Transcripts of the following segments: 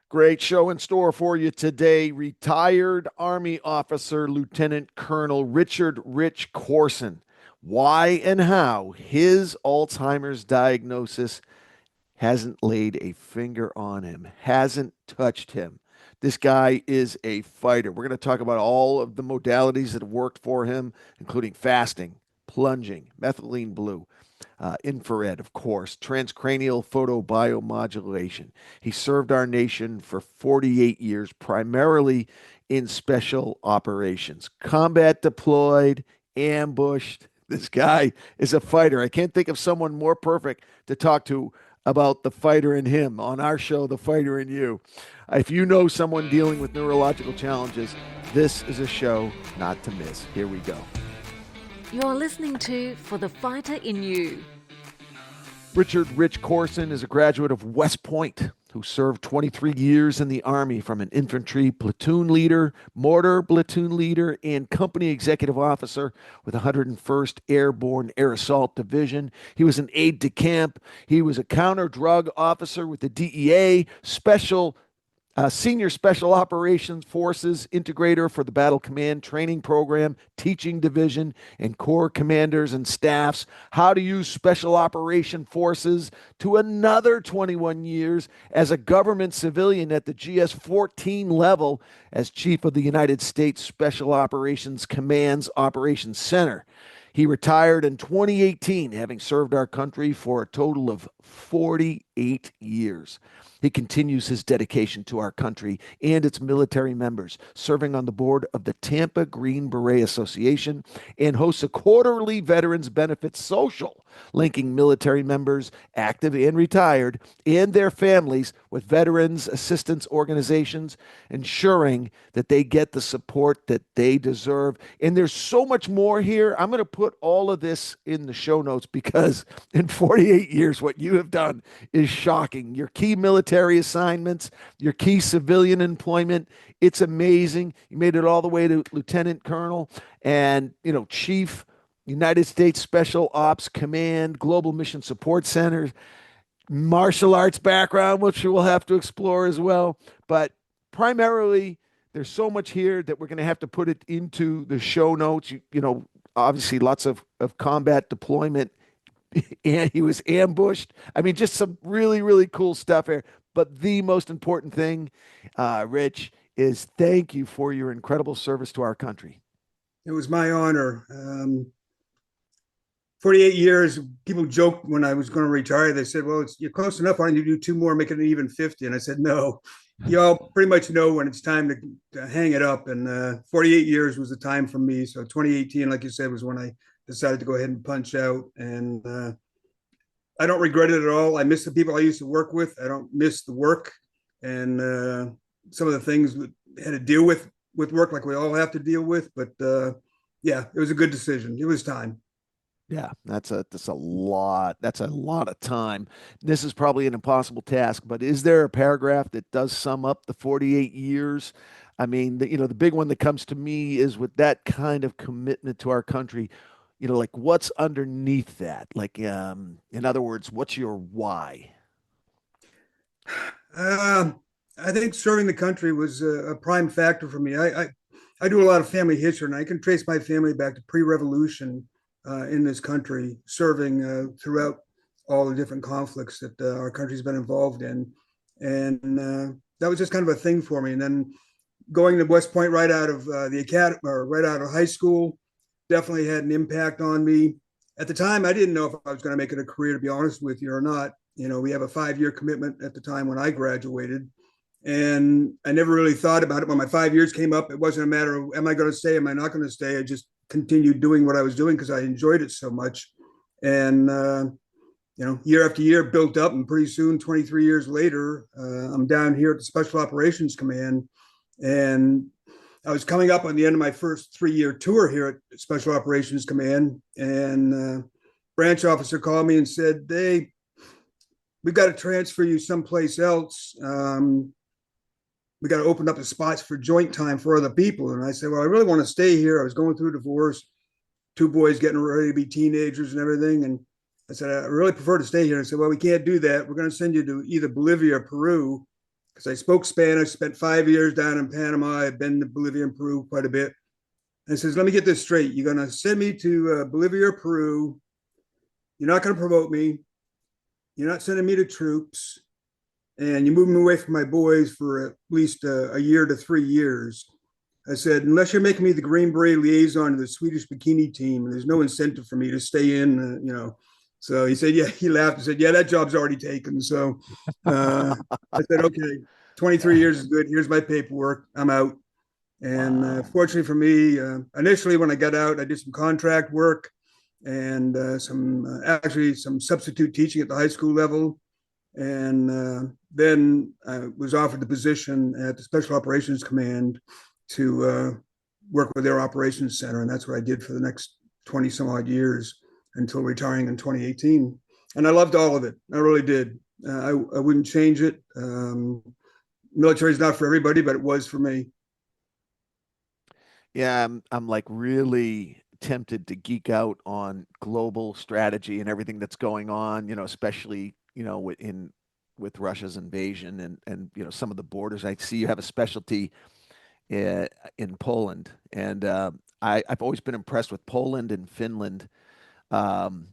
Great show in store for you today. Retired Army officer Lieutenant Colonel Richard Rich Corson. Why and how his Alzheimer's diagnosis hasn't laid a finger on him, hasn't touched him. This guy is a fighter. We're going to talk about all of the modalities that have worked for him, including fasting, plunging, methylene blue, infrared, of course, transcranial photobiomodulation. He served our nation for 48 years, primarily in special operations, combat deployed, ambushed. This guy is a fighter. I can't think of someone more perfect to talk to about the fighter in him on our show, The Fighter in You. If you know someone dealing with neurological challenges, this is a show not to miss. Here we go. You're listening to For the Fighter in You. Richard Rich Corson is a graduate of West Point who served 23 years in the Army from an infantry platoon leader, mortar platoon leader, and company executive officer with 101st Airborne Air Assault Division. He was an aide de camp. He was a counter-drug officer with the DEA, Senior Special Operations Forces Integrator for the Battle Command Training Program, Teaching Division, and Corps Commanders and Staffs. How to use Special Operation Forces to another 21 years as a government civilian at the GS-14 level as Chief of the United States Special Operations Command's Operations Center. He retired in 2018, having served our country for a total of 48 years. He continues his dedication to our country and its military members, serving on the board of the Tampa Green Beret Association and hosts a quarterly Veterans Benefits Social, linking military members, active and retired, and their families with veterans assistance organizations, ensuring that they get the support that they deserve. And there's so much more here. I'm going to put all of this in the show notes because in 48 years, what you have done is shocking. Your key military assignments, your key civilian employment, it's amazing. You made it all the way to Lieutenant Colonel and, Chief, United States Special Ops Command, Global Mission Support Center, martial arts background, which we'll have to explore as well. But primarily, there's so much here that we're going to have to put it into the show notes. Obviously lots of combat deployment, and he was ambushed. I mean, just some really, really cool stuff here. But the most important thing, Rich, is thank you for your incredible service to our country. It was my honor. 48 years, people joked when I was going to retire. They said, well, you're close enough. Why don't you do two more, make it an even 50? And I said, no, y'all pretty much know when it's time to hang it up. And 48 years was the time for me. So 2018, like you said, was when I decided to go ahead and punch out. And I don't regret it at all. I miss the people I used to work with. I don't miss the work and some of the things we had to deal with work, like we all have to deal with. But yeah, it was a good decision. It was time. Yeah, that's a lot. That's a lot of time. This is probably an impossible task, but is there a paragraph that does sum up the 48 years? I mean, the big one that comes to me is with that kind of commitment to our country, like what's underneath that? Like, in other words, what's your why? I think serving the country was a prime factor for me. I do a lot of family history, and I can trace my family back to pre-revolution in this country, serving throughout all the different conflicts that our country's been involved in. And that was just kind of a thing for me. And then going to West Point right out of the academy or right out of high school definitely had an impact on me. At the time, I didn't know if I was going to make it a career, to be honest with you, or not. We have a 5-year commitment at the time when I graduated. And I never really thought about it. When my 5 years came up, it wasn't a matter of, am I going to stay? Am I not going to stay? I just continued doing what I was doing because I enjoyed it so much. And, year after year built up, and pretty soon, 23 years later, I'm down here at the Special Operations Command. And I was coming up on the end of my first 3-year tour here at Special Operations Command. And branch officer called me and said, hey, we've got to transfer you someplace else. We got to open up the spots for joint time for other people. And I said, well, I really want to stay here. I was going through a divorce, 2 boys getting ready to be teenagers and everything. And I said, I really prefer to stay here. And I said, well, we can't do that. We're going to send you to either Bolivia or Peru. because I spoke Spanish, spent 5 years down in Panama. I've been to Bolivia and Peru quite a bit. And he says, let me get this straight. You're going to send me to Bolivia or Peru. You're not going to promote me. You're not sending me to troops. And you're moving me away from my boys for at least a year to 3 years. I said, unless you're making me the Green Beret liaison to the Swedish bikini team, there's no incentive for me to stay in. So he said, yeah, he laughed and said, yeah, that job's already taken. So I said, okay, 23 years is good. Here's my paperwork. I'm out. And fortunately for me, initially when I got out, I did some contract work and some substitute teaching at the high school level. And then I was offered the position at the Special Operations Command to work with their operations center. And that's what I did for the next 20 some odd years until retiring in 2018. And I loved all of it. I really did. I wouldn't change it. Military is not for everybody, but it was for me. Yeah, I'm like really tempted to geek out on global strategy and everything that's going on, especially, with Russia's invasion and some of the borders. I see you have a specialty in Poland, and I've always been impressed with Poland and Finland. And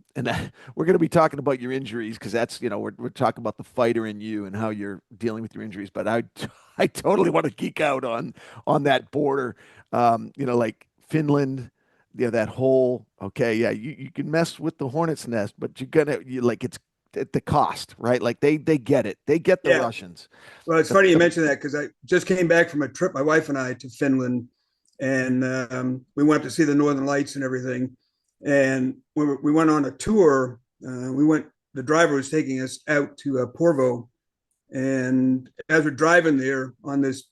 we're going to be talking about your injuries because that's, we're talking about the fighter in you and how you're dealing with your injuries. But I totally want to geek out on that border, like Finland, that whole, okay, yeah, you can mess with the hornet's nest, but it's at the cost, right? Like they get it. They get the Yeah. Russians. Well, it's funny you mentioned that because I just came back from a trip, my wife and I, to Finland, and we went up to see the Northern Lights and everything. And when we went on a tour, the driver was taking us out to Porvo. And as we're driving there on this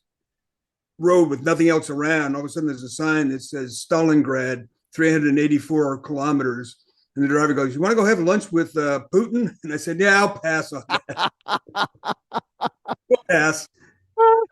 road with nothing else around, all of a sudden there's a sign that says Stalingrad, 384 kilometers. And the driver goes, you want to go have lunch with Putin? And I said, yeah, I'll pass on that. We'll pass. Oh,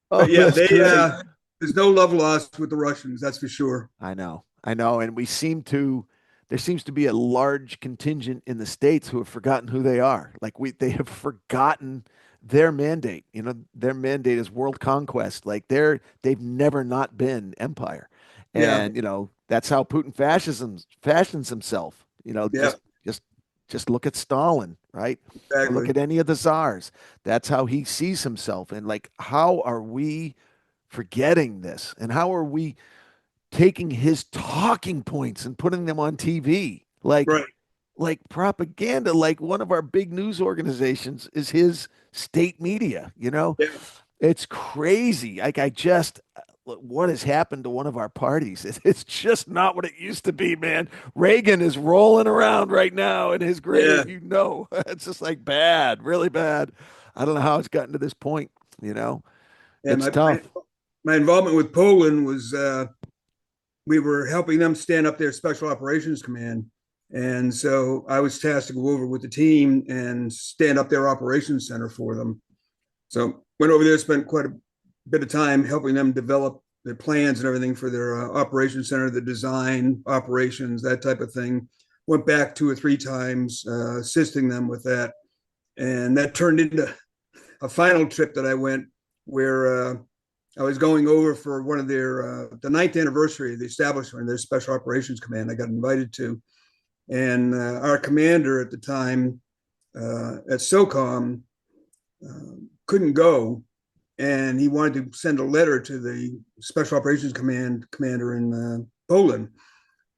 But yeah, that's great. there's no love lost with the Russians, that's for sure. I know. I know. And there seems to be a large contingent in the States who have forgotten who they are. Like they have forgotten their mandate. Their mandate is world conquest. Like they've never not been empire. Yeah, And, that's how Putin fashions himself. yeah, Just look at Stalin, right? Or look exactly. at any of the czars. That's how he sees himself. And like, how are we forgetting this? And how are we taking his talking points and putting them on TV Right. like propaganda, like one of our big news organizations is his state media. Yeah. It's crazy. Like I just what has happened to one of our parties? It's just not what it used to be, man. Reagan is rolling around right now in his Yeah. grave, It's just like bad, really bad. I don't know how it's gotten to this point, you know. Yeah. It's tough. My involvement with Poland was we were helping them stand up their Special Operations Command. And so I was tasked to go over with the team and stand up their operations center for them. So went over there, spent quite a bit of time helping them develop their plans and everything for their operations center, the design, operations, that type of thing. Went back 2 or 3 times, assisting them with that. And that turned into a final trip that I went where I was going over for one of the 9th anniversary of the establishment of their Special Operations Command. I got invited to. And our commander at the time at SOCOM couldn't go, and he wanted to send a letter to the Special Operations commander in Poland.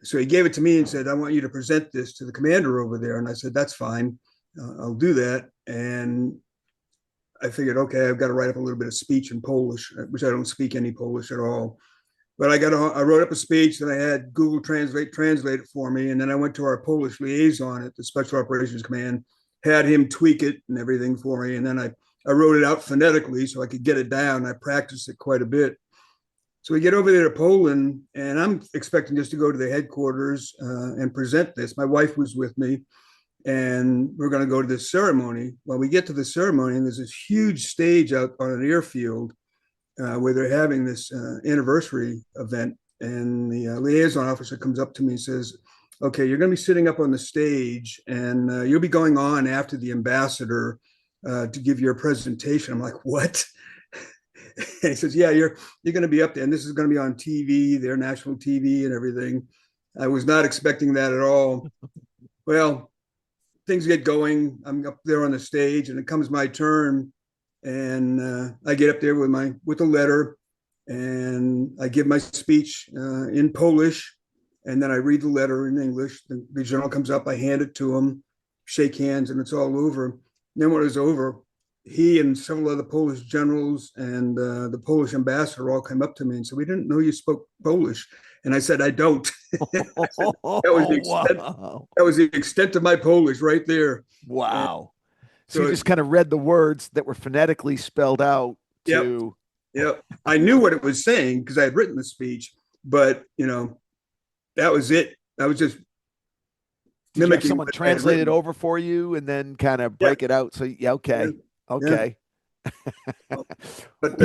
So he gave it to me and said, I want you to present this to the commander over there. And I said, that's fine. I'll do that. And I figured, okay, I've got to write up a little bit of speech in Polish, which I don't speak any Polish at all. But I wrote up a speech that I had Google translate it for me. And then I went to our Polish liaison at the Special Operations Command, had him tweak it and everything for me. And then I wrote it out phonetically so I could get it down. I practiced it quite a bit. So we get over there to Poland, and I'm expecting just to go to the headquarters and present this. My wife was with me, and we're going to go to this ceremony. Well, we get to the ceremony, and there's this huge stage out on an airfield where they're having this anniversary event. And the liaison officer comes up to me and says, okay, you're going to be sitting up on the stage, and you'll be going on after the ambassador to give your presentation. I'm like, what? And he says, yeah, you're going to be up there, and this is going to be on TV, their national TV and everything. I was not expecting that at all. Well, things get going. I'm up there on the stage, and it comes my turn, and I get up there with a letter, and I give my speech in Polish, and then I read the letter in English. The general comes up, I hand it to him, shake hands, and it's all over. And then when it was over, he and several other Polish generals and the Polish ambassador all came up to me and said, "We didn't know you spoke Polish." And I said, "I don't." I said, that was the extent. Wow. That was the extent of my Polish right there. And Wow. So you so, just kind of read the words that were phonetically spelled out yep, to. yep. I knew what it was saying because I had written the speech, but that was it. I was just Did you have mimicking someone what I had translate it written. over for you and then kind of Yeah, break it out? So yeah, yeah, okay, yeah. okay. But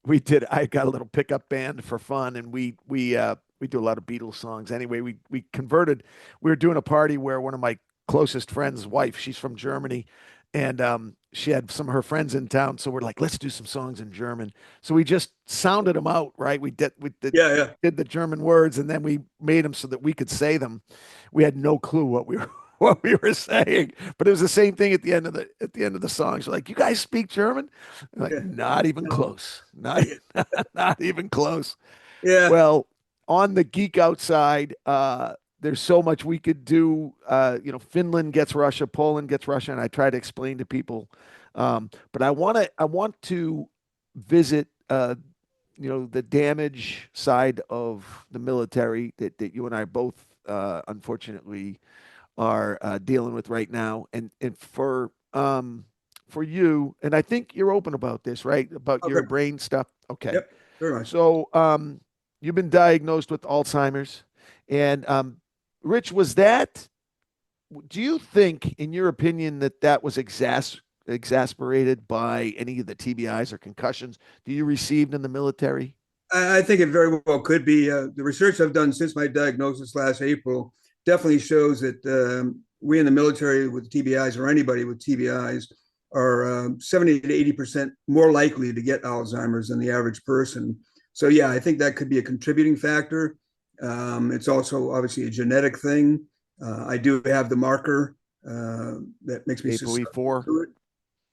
We did. I got a little pickup band for fun, and we do a lot of Beatles songs. Anyway, we converted. We were doing a party where one of my closest friends' wife, she's from Germany, and she had some of her friends in town. So we're like, let's do some songs in German. So we just sounded them out, right? yeah, yeah, Did the German words, and then we made them so that we could say them. We had no clue what we were what we were saying, but it was the same thing at the end of the songs. Like, you guys speak German? I'm like, yeah. not even No, close. Not not even close. yeah. Well, on the geek outside, there's so much we could do. Finland gets Russia, Poland gets Russia, and I try to explain to people. But I want to visit, the damage side of the military that you and I both, unfortunately, are dealing with right now, and for you, and I think you're open about this, right? About your Okay. brain stuff. Okay, Yep. Very much. so you've been diagnosed with Alzheimer's, and Rich, was that? Do you think, in your opinion, that was exasperated by any of the TBIs or concussions that you received in the military? I think it very well could be. The research I've done since my diagnosis last April definitely shows that we in the military with TBIs, or anybody with TBIs, are 70 to 80% more likely to get Alzheimer's than the average person. So, yeah, I think that could be a contributing factor. It's also obviously a genetic thing. I do have the marker that makes me susceptible ApoE4. to it.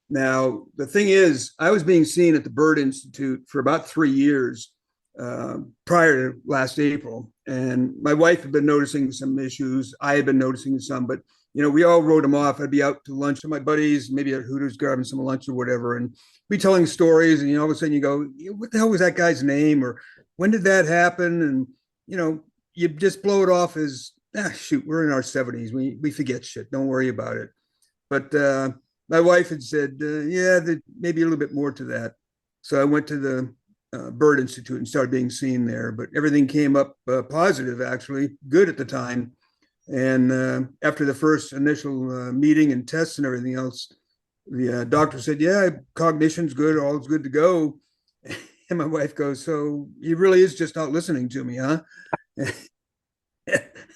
Now, the thing is, I was being seen at the Bird Institute for about 3 years prior to last April. And my wife had been noticing some issues. I had been noticing some, but we all wrote them off. I'd be out to lunch with my buddies, maybe at Hooters grabbing some lunch or whatever, and be telling stories. And all of a sudden you go, "What the hell was that guy's name?" Or "When did that happen?" And you just blow it off as, shoot, we're in our 70s. We forget shit. Don't worry about it. But my wife had said, yeah, maybe a little bit more to that. So I went to the Bird Institute and started being seen there. But everything came up positive, actually, good at the time. And after the first initial meeting and tests and everything else, the doctor said, "Yeah, cognition's good, all's good to go." And my wife goes, "So he really is just not listening to me, huh?"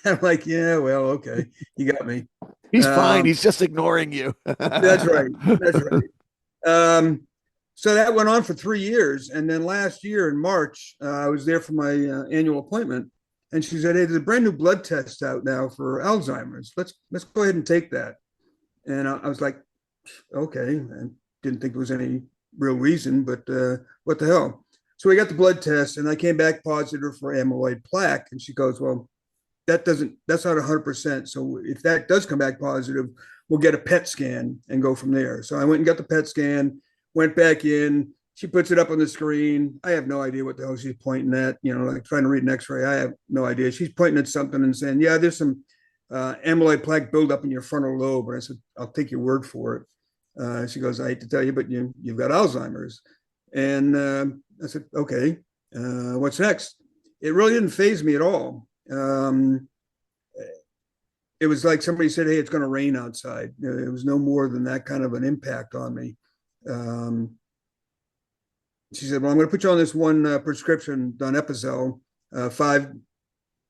I'm like, "Yeah, well, okay, you got me." He's fine. Um, He's just ignoring you. that's right. That's right. So that went on for 3 years, and then last year in March, I was there for my annual appointment, and she said, "Hey, there's a brand new blood test out now for Alzheimer's. Let's go ahead and take that." And I was like, "Okay." I didn't think there was any real reason, but what the hell? So we got the blood test, and I came back positive for amyloid plaque. And she goes, "Well, that's not 100%. So if that does come back positive, we'll get a PET scan and go from there." So I went and got the PET scan, went back in. She puts it up on the screen. I have no idea what the hell she's pointing at, like trying to read an x-ray. I have no idea. She's pointing at something and saying, "Yeah, there's some amyloid plaque buildup in your frontal lobe." And I said, "I'll take your word for it." She goes, "I hate to tell you, but you've got Alzheimer's." And I said, "Okay, what's next?" It really didn't faze me at all. It was like somebody said, "Hey, it's going to rain outside." It was no more than that kind of an impact on me. Um, she said, "Well, I'm going to put you on this one prescription, donepezil, 5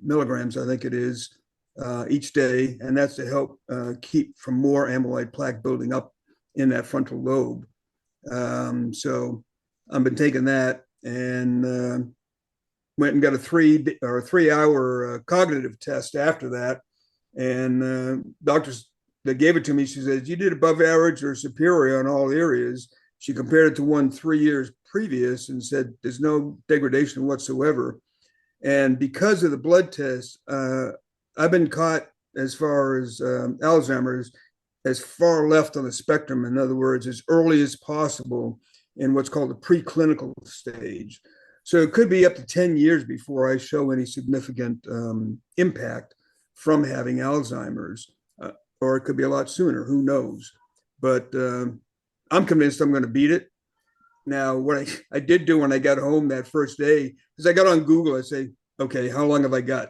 milligrams, I think it is, each day, and that's to help keep from more amyloid plaque building up in that frontal lobe. So I've been taking that and went and got a 3 hour cognitive test after that. And doctors that gave it to me, she says, you did above average or superior on all areas. She compared it to one 3 years previous and said, there's no degradation whatsoever. And because of the blood test, I've been caught as far as Alzheimer's as far left on the spectrum. In other words, as early as possible in what's called the preclinical stage. So it could be up to 10 years before I show any significant impact from having Alzheimer's, or it could be a lot sooner. Who knows? But I'm convinced I'm going to beat it. Now, what I did do when I got home that first day is I got on Google. I say, okay, how long have I got?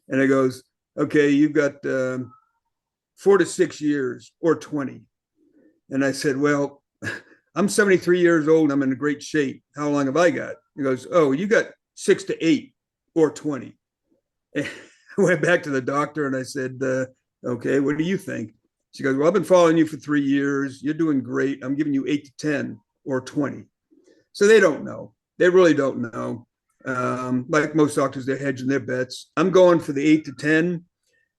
And it goes, okay, you've got 4 to 6 years or 20. And I said, well, I'm 73 years old. I'm in great shape. How long have I got? He goes, oh, you got 6 to 8 or 20. And I went back to the doctor and I said, okay, what do you think? She goes, well, I've been following you for 3 years. You're doing great. I'm giving you 8 to 10 or 20. So they don't know. They really don't know. Like most doctors, they're hedging their bets. I'm going for the 8 to 10.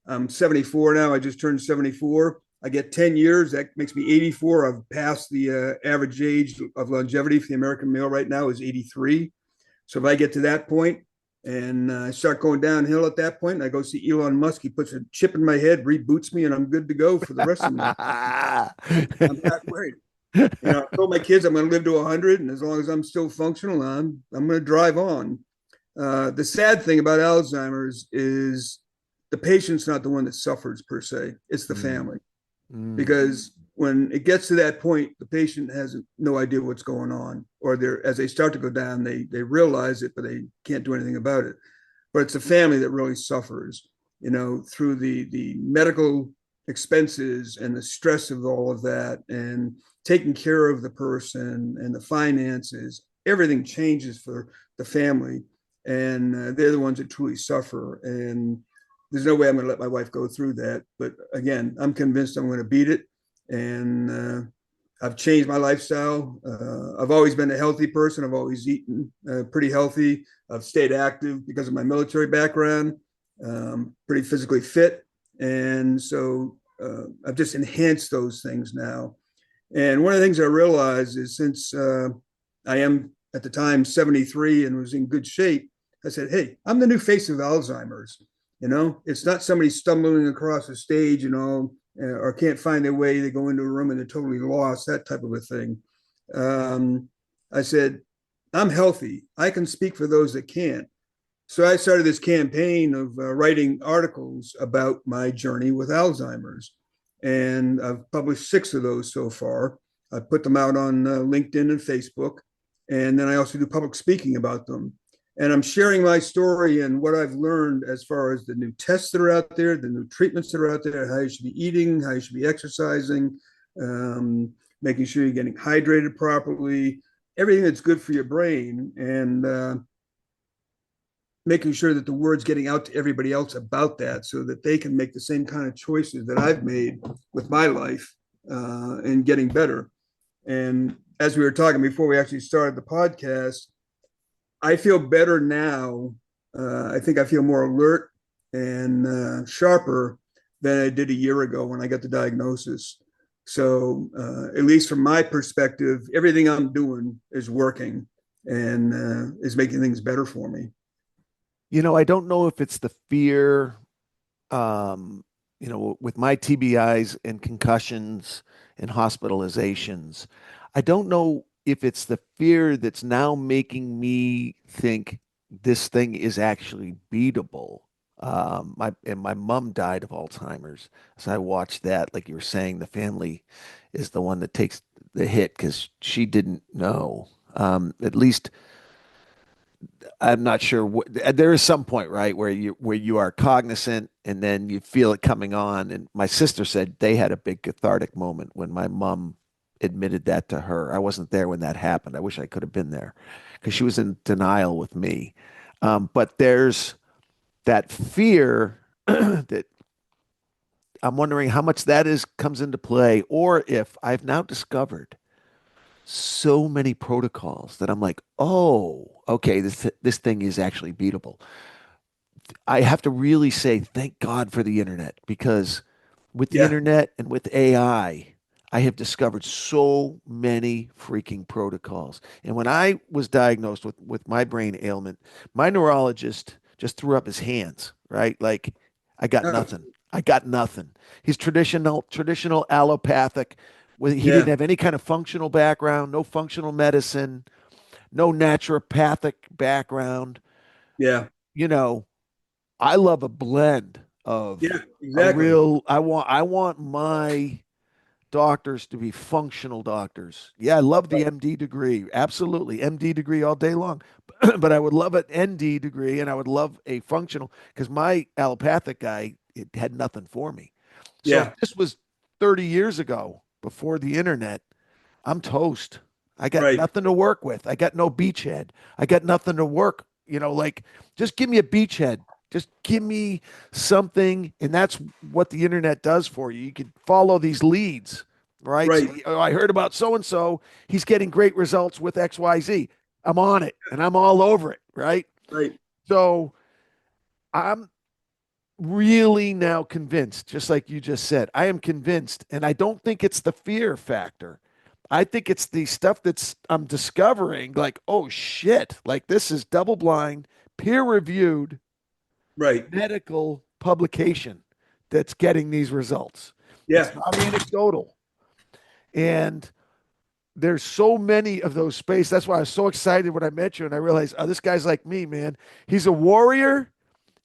I'm 74 now. I just turned 74. I get 10 years. That makes me 84. I've passed the average age of longevity for the American male right now is 83. So if I get to that point and I start going downhill at that point, and I go see Elon Musk, he puts a chip in my head, reboots me, and I'm good to go for the rest of my life. I'm not worried. I told my kids I'm going to live to 100, and as long as I'm still functional, I'm going to drive on. The sad thing about Alzheimer's is the patient's not the one that suffers per se; it's the family. Because when it gets to that point, the patient has no idea what's going on, or as they start to go down, they realize it, but they can't do anything about it. But it's the family that really suffers, through the medical expenses and the stress of all of that, and taking care of the person and the finances. Everything changes for the family, and they're the ones that truly suffer. And there's no way I'm going to let my wife go through that. But again, I'm convinced I'm going to beat it. And I've changed my lifestyle. I've always been a healthy person. I've always eaten pretty healthy. I've stayed active because of my military background, pretty physically fit. And so I've just enhanced those things now. And one of the things I realized is since I am at the time 73 and was in good shape, I said, hey, I'm the new face of Alzheimer's. It's not somebody stumbling across a stage, or can't find their way. They go into a room and they're totally lost, that type of a thing. I said, I'm healthy. I can speak for those that can't. So I started this campaign of writing articles about my journey with Alzheimer's. And I've published 6 of those so far. I put them out on LinkedIn and Facebook. And then I also do public speaking about them. And I'm sharing my story and what I've learned as far as the new tests that are out there, the new treatments that are out there, how you should be eating, how you should be exercising, making sure you're getting hydrated properly, everything that's good for your brain, and making sure that the word's getting out to everybody else about that so that they can make the same kind of choices that I've made with my life and getting better. And as we were talking before we actually started the podcast, I feel better now. I think I feel more alert and sharper than I did a year ago when I got the diagnosis. So at least from my perspective, everything I'm doing is working and is making things better for me. I don't know if it's the fear, with my TBIs and concussions and hospitalizations. I don't know if it's the fear that's now making me think this thing is actually beatable. My mom died of Alzheimer's, so I watched that. Like you were saying, the family is the one that takes the hit because she didn't know. At least I'm not sure there is some point, right, where you are cognizant and then you feel it coming on. And my sister said they had a big cathartic moment when my mom admitted that to her. I wasn't there when that happened. I wish I could have been there because she was in denial with me. But there's that fear that I'm wondering how much that is comes into play, or if I've now discovered so many protocols that I'm like, oh, okay, this thing is actually beatable. I have to really say thank God for the internet, because with the Yeah. internet and with I have discovered so many freaking protocols. And when I was diagnosed with my brain ailment, my neurologist just threw up his hands, right? Like, I got Oh, nothing. I got nothing. He's traditional allopathic. He didn't yeah. have any kind of functional background, no functional medicine, no naturopathic background. Yeah. You know, I love a blend of Yeah. Exactly. I want my doctors to be functional doctors. Yeah, I love the Right. MD degree. Absolutely. MD degree all day long. But I would love an ND degree, and I would love a functional, because my allopathic guy, it had nothing for me. So if Yeah. this was 30 years ago before the internet, I'm toast. I got Right. nothing to work with. I got no beachhead. I got nothing to work. Like, just give me a beachhead. Just give me something. And that's what the internet does for you. You can follow these leads, right? So, Right. oh, I heard about so and so. He's getting great results with XYZ. I'm on it and I'm all over it, right? Right. So I'm really now convinced, just like you just said. I am convinced, and I don't think it's the fear factor. I think it's the stuff that's I'm discovering, like, oh shit, like this is double blind, peer reviewed Right. medical publication that's getting these results. It's Yeah. not anecdotal. And there's so many of those space. That's why I was so excited when I met you and I realized, oh, this guy's like me, man. He's a warrior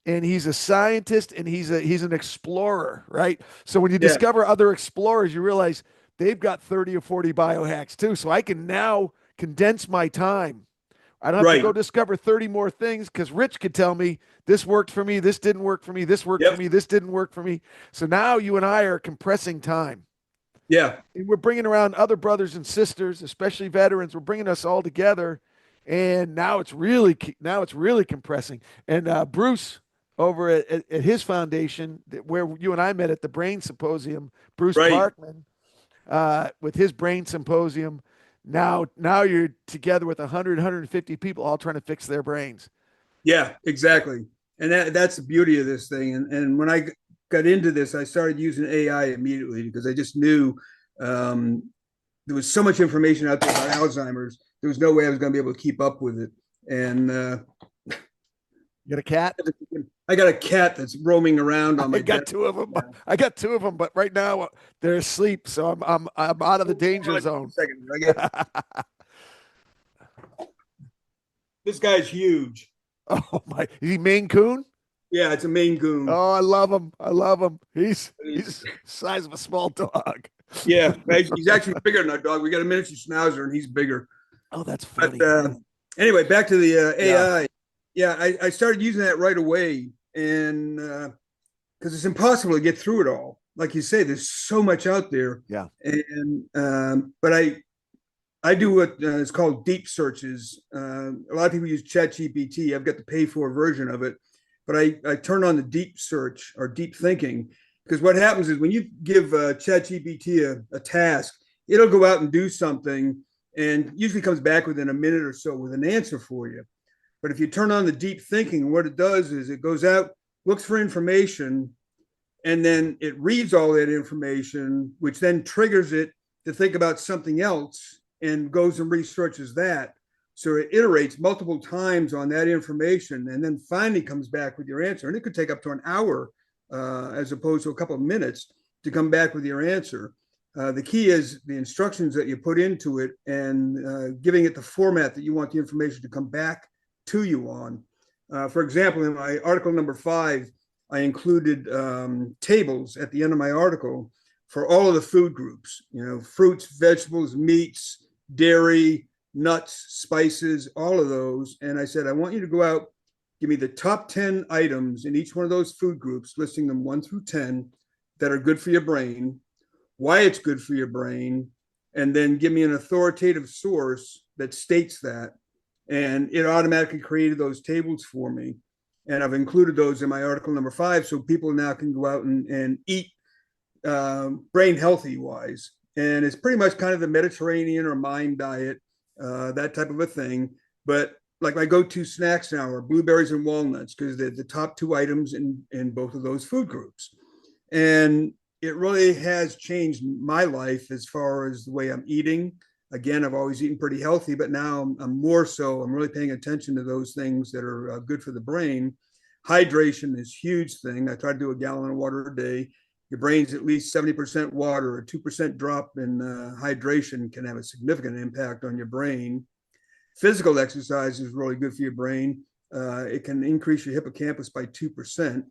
and he's a scientist and he's an explorer, right? So when you Yeah. discover other explorers, you realize they've got 30 or 40 biohacks too. So I can now condense my time. I don't have to Right. go discover 30 more things, because Rich could tell me this worked for me, this didn't work for me, this worked for Yep. me, this didn't work for me. So now you and I are compressing time. Yeah. And we're bringing around other brothers and sisters, especially veterans. We're bringing us all together, and now it's really compressing. And Bruce over at his foundation, where you and I met at the Brain Symposium, Bruce Right. Parkman, with his Brain Symposium. Now you're together with 100, 150 people all trying to fix their brains. Yeah. Exactly. And that's the beauty of this thing. And when I got into this, I started using AI immediately because I just knew um, there was so much information out there about Alzheimer's. There was no way I was going to be able to keep up with it. And You got a cat? I got a cat that's roaming around on I my got desk. two of them. I got two of them, but right now they're asleep, so I'm out of the Hold danger on just a zone. second. This guy's huge. Oh my! Is he Maine Coon? Yeah, it's a Maine Coon. Oh, I love him. I love him. He's He's- he's the size of a small dog. Yeah, he's actually bigger than our dog. We got a miniature schnauzer, and he's bigger. Oh, that's But funny. anyway, back to the Yeah, AI. Yeah, I started using that right away, and because it's impossible to get through it all. Like you say, there's so much out there, yeah. and but I do what is called deep searches. A lot of people use ChatGPT. I've got the pay for version of it, but I turn on the deep search or deep thinking, because what happens is when you give ChatGPT a task, it'll go out and do something and usually comes back within a minute or so with an answer for you. But if you turn on the deep thinking, what it does is it goes out, looks for information, and then it reads all that information, which then triggers it to think about something else and goes and researches that. So it iterates multiple times on that information and then finally comes back with your answer. And it could take up to an hour as opposed to a couple of minutes to come back with your answer. The key is the instructions that you put into it and giving it the format that you want the information to come back to you on. For example, in my article number 5, I included tables at the end of my article for all of the food groups, fruits, vegetables, meats, dairy, nuts, spices, all of those. And I said, I want you to go out, give me the top 10 items in each one of those food groups, listing them 1 through 10 that are good for your brain, why it's good for your brain, and then give me an authoritative source that states that. And it automatically created those tables for me. And I've included those in my article number 5. So people now can go out and eat brain healthy wise. And it's pretty much kind of the Mediterranean or mind diet, that type of a thing. But like my go-to snacks now are blueberries and walnuts because they're the top two items in both of those food groups. And it really has changed my life as far as the way I'm eating. Again, I've always eaten pretty healthy, but now I'm more so. I'm really paying attention to those things that are good for the brain. Hydration is a huge thing. I try to do a gallon of water a day. Your brain's at least 70% water. A 2% drop in hydration can have a significant impact on your brain. Physical exercise is really good for your brain. It can increase your hippocampus by 2%.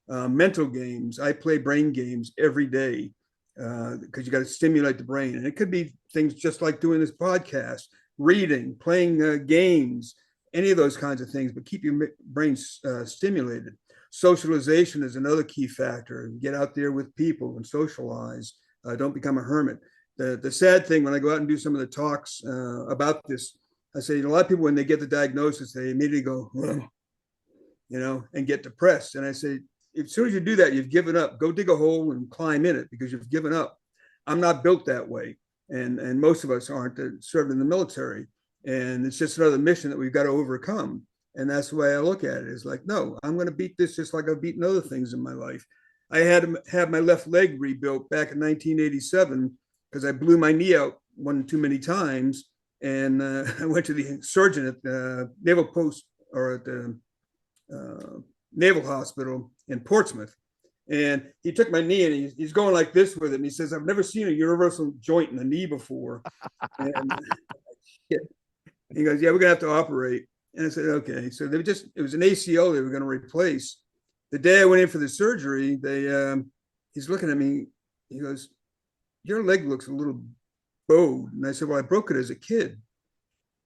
Mental games. I play brain games every day because you got to stimulate the brain. And it could be things just like doing this podcast, reading, playing games, any of those kinds of things, but keep your brain stimulated. Socialization is another key factor. Get out there with people and socialize. Don't become a hermit. The sad thing when I go out and do some of the talks about this, I say, a lot of people, when they get the diagnosis, they immediately go, and get depressed. And I say, as soon as you do that, you've given up. Go dig a hole and climb in it because you've given up. I'm not built that way. And most of us aren't that served in the military. And it's just another mission that we've got to overcome. And that's the way I look at it. It's like, no, I'm going to beat this just like I've beaten other things in my life. I had to have my left leg rebuilt back in 1987 because I blew my knee out one too many times. And I went to the surgeon at the Naval Post or at the Naval Hospital in Portsmouth. And he took my knee and he's going like this with it. And he says, I've never seen a universal joint in the knee before. And he goes, yeah, we're going to have to operate. And I said, okay. So it was an ACL they were going to replace. The day I went in for the surgery, he's looking at me. He goes, your leg looks a little bowed. And I said, well, I broke it as a kid.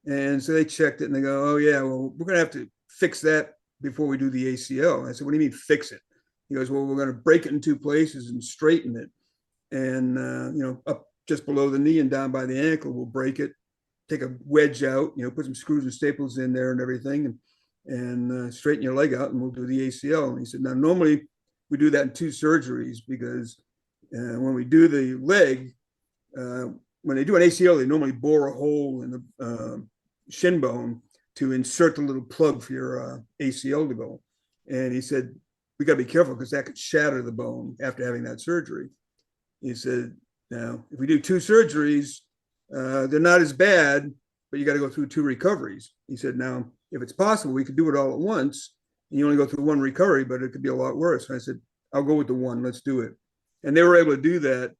And so they checked it and they go, oh yeah, well, we're going to have to fix that before we do the ACL. I said, what do you mean fix it? He goes, well, we're going to break it in two places and straighten it. And, up just below the knee and down by the ankle, we'll break it, take a wedge out, put some screws and staples in there and everything and straighten your leg out and we'll do the ACL. And he said, now, normally we do that in two surgeries because when we do the leg, when they do an ACL, they normally bore a hole in the shin bone to insert the little plug for your ACL to go. And he said, we got to be careful because that could shatter the bone after having that surgery. He said, now, if we do two surgeries, they're not as bad, but you got to go through two recoveries. He said, now, if it's possible, we could do it all at once. And you only go through one recovery, but it could be a lot worse. And I said, I'll go with the one. Let's do it. And they were able to do that.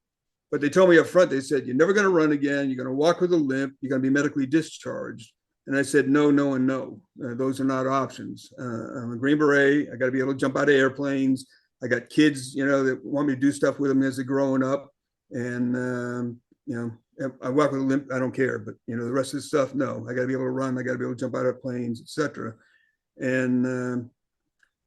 But they told me up front, they said, you're never going to run again. You're going to walk with a limp. You're going to be medically discharged. And I said, no, no, and no. Those are not options. I'm a Green Beret. I got to be able to jump out of airplanes. I got kids, that want me to do stuff with them as they're growing up. And, I walk with a limp. I don't care. But, the rest of the stuff, no. I got to be able to run. I got to be able to jump out of planes, etc. And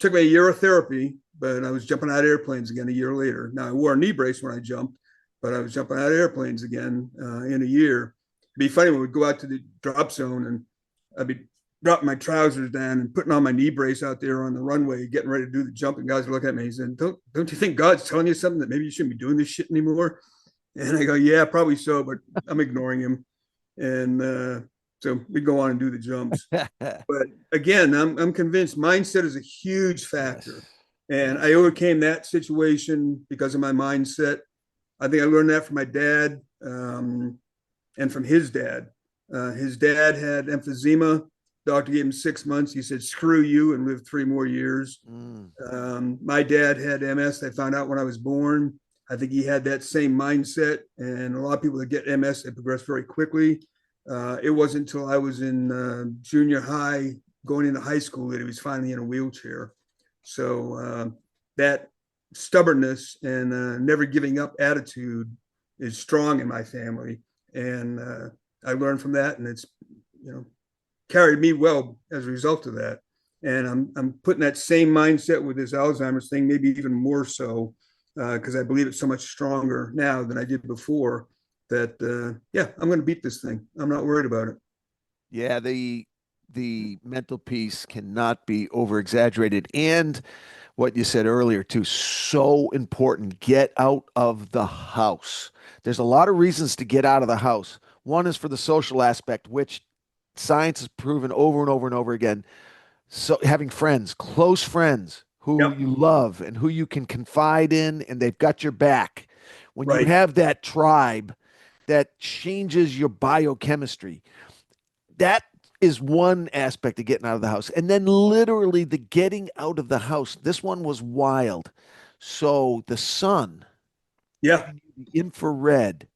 took me a year of therapy, but I was jumping out of airplanes again a year later. Now, I wore a knee brace when I jumped, but I was jumping out of airplanes again in a year. It'd be funny when we'd go out to the drop zone and I'd be dropping my trousers down and putting on my knee brace out there on the runway, getting ready to do the jump. And guys are looking at me and saying, don't you think God's telling you something that maybe you shouldn't be doing this shit anymore? And I go, yeah, probably so, but I'm ignoring him. And so we go on and do the jumps. But again, I'm convinced mindset is a huge factor. Yes. And I overcame that situation because of my mindset. I think I learned that from my dad and from his dad. His dad had emphysema. Doctor gave him 6 months. He said, screw you, and lived 3 more years. My dad had MS. They found out when I was born. I think he had that same mindset. And a lot of people that get MS, they progress very quickly. It wasn't until I was in junior high, going into high school, that he was finally in a wheelchair. So that stubbornness and never giving up attitude is strong in my family. And I learned from that, and it's, carried me well as a result of that. And I'm putting that same mindset with this Alzheimer's thing, maybe even more so, because I believe it's so much stronger now than I did before. That I'm going to beat this thing. I'm not worried about it. Yeah, the mental piece cannot be over exaggerated. And what you said earlier too, so important. Get out of the house. There's a lot of reasons to get out of the house. One is for the social aspect, which science has proven over and over and over again. So having friends, close friends who Yep. you love and who you can confide in and they've got your back. When you Right. have that tribe, that changes your biochemistry. That is one aspect of getting out of the house. And then literally the getting out of the house. This one was wild. So the sun Yeah. giving you the infrared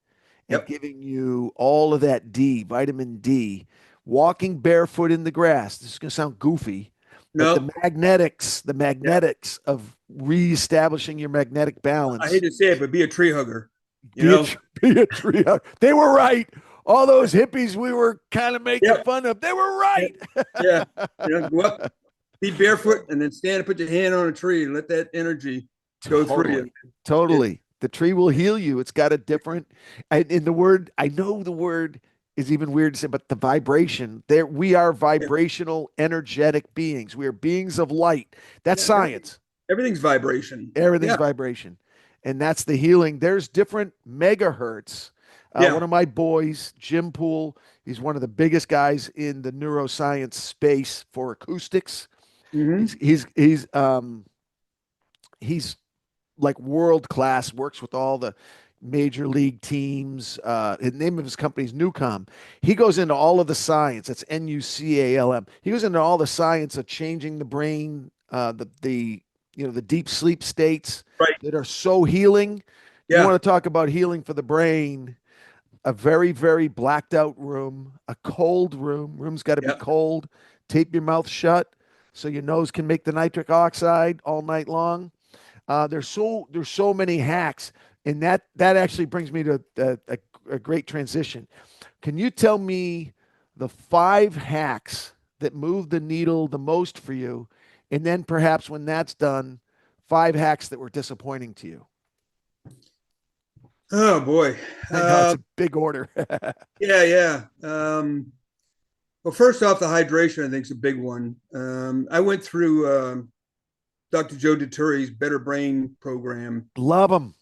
and Yep. giving you all of that D, vitamin D, walking barefoot in the grass. This is going to sound goofy, but No. the Yeah. magnetics of reestablishing your magnetic I hate balance. to say it, but be a tree hugger. You Be a, know. be a tree hugger. They were right. All those hippies we were kind of making Yep. fun of, they were Yeah. right. Yeah. Go up, be barefoot, and then stand and put your hand on a tree and let that energy go through you. Totally. It, Totally. The tree will heal you. It's got a different, and in the word, I know the word is even weird to say, but the vibration, there we are yeah. vibrational, energetic beings. We are beings of light. That's Yeah. science. Everything's vibration. Everything's Yeah. vibration. And that's the healing. There's different megahertz. One Yeah. of my boys, Jim Poole, he's one of the biggest guys in the neuroscience space for acoustics. He's Hmm. he's he's he's like world class, works with all the major league teams. The name of his company is Newcom. He goes into all of the science. That's Nucalm. He goes into all the science of changing the brain, the deep sleep states Right. that are so healing. You Yeah. want to talk about healing for the brain? A very, very blacked out room, a cold room. Room's got to be Yeah. cold. Tape your mouth shut so your nose can make the nitric oxide all night long. There's so many hacks, and that actually brings me to a great transition. Can you tell me the 5 hacks that move the needle the most for you, and then perhaps when that's done, 5 hacks that were disappointing to you? Oh boy. I know it's Uh, a big order. yeah. Yeah. Well, first off, the hydration I think is a big one. I went through Dr. Joe Dituri's Better Brain program Love them.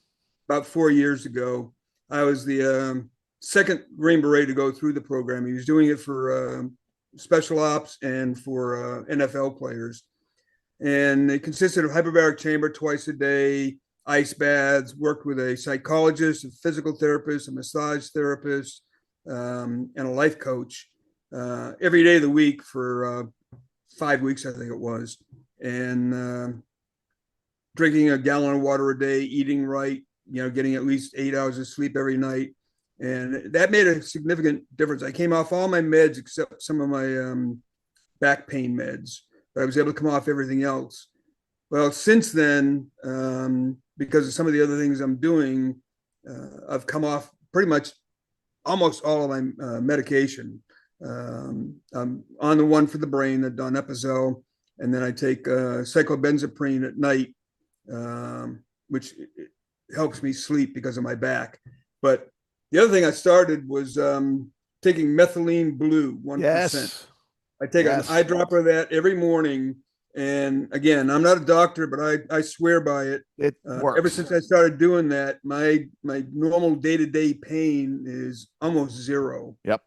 about 4 years ago. I was the second Green Beret to go through the program. He was doing it for special ops and for NFL players. And it consisted of hyperbaric chamber twice a day, ice baths, worked with a psychologist, a physical therapist, a massage therapist, and a life coach every day of the week for 5 weeks, I think it was. And drinking a gallon of water a day, eating right, getting at least 8 hours of sleep every night. And that made a significant difference. I came off all my meds except some of my back pain meds, but I was able to come off everything else. Well, since then, because of some of the other things I'm doing, I've come off pretty much almost all of my medication. I'm on the one for the brain, the donepezil, and then I take cyclobenzaprine at night, which helps me sleep because of my back. But the other thing I started was taking methylene blue 1%. Yes. I take an Yes. eyedropper of that every morning. And again, I'm not a doctor, but I swear by it. It Ever works. since I started doing that, my normal day-to-day pain is almost zero. Yep.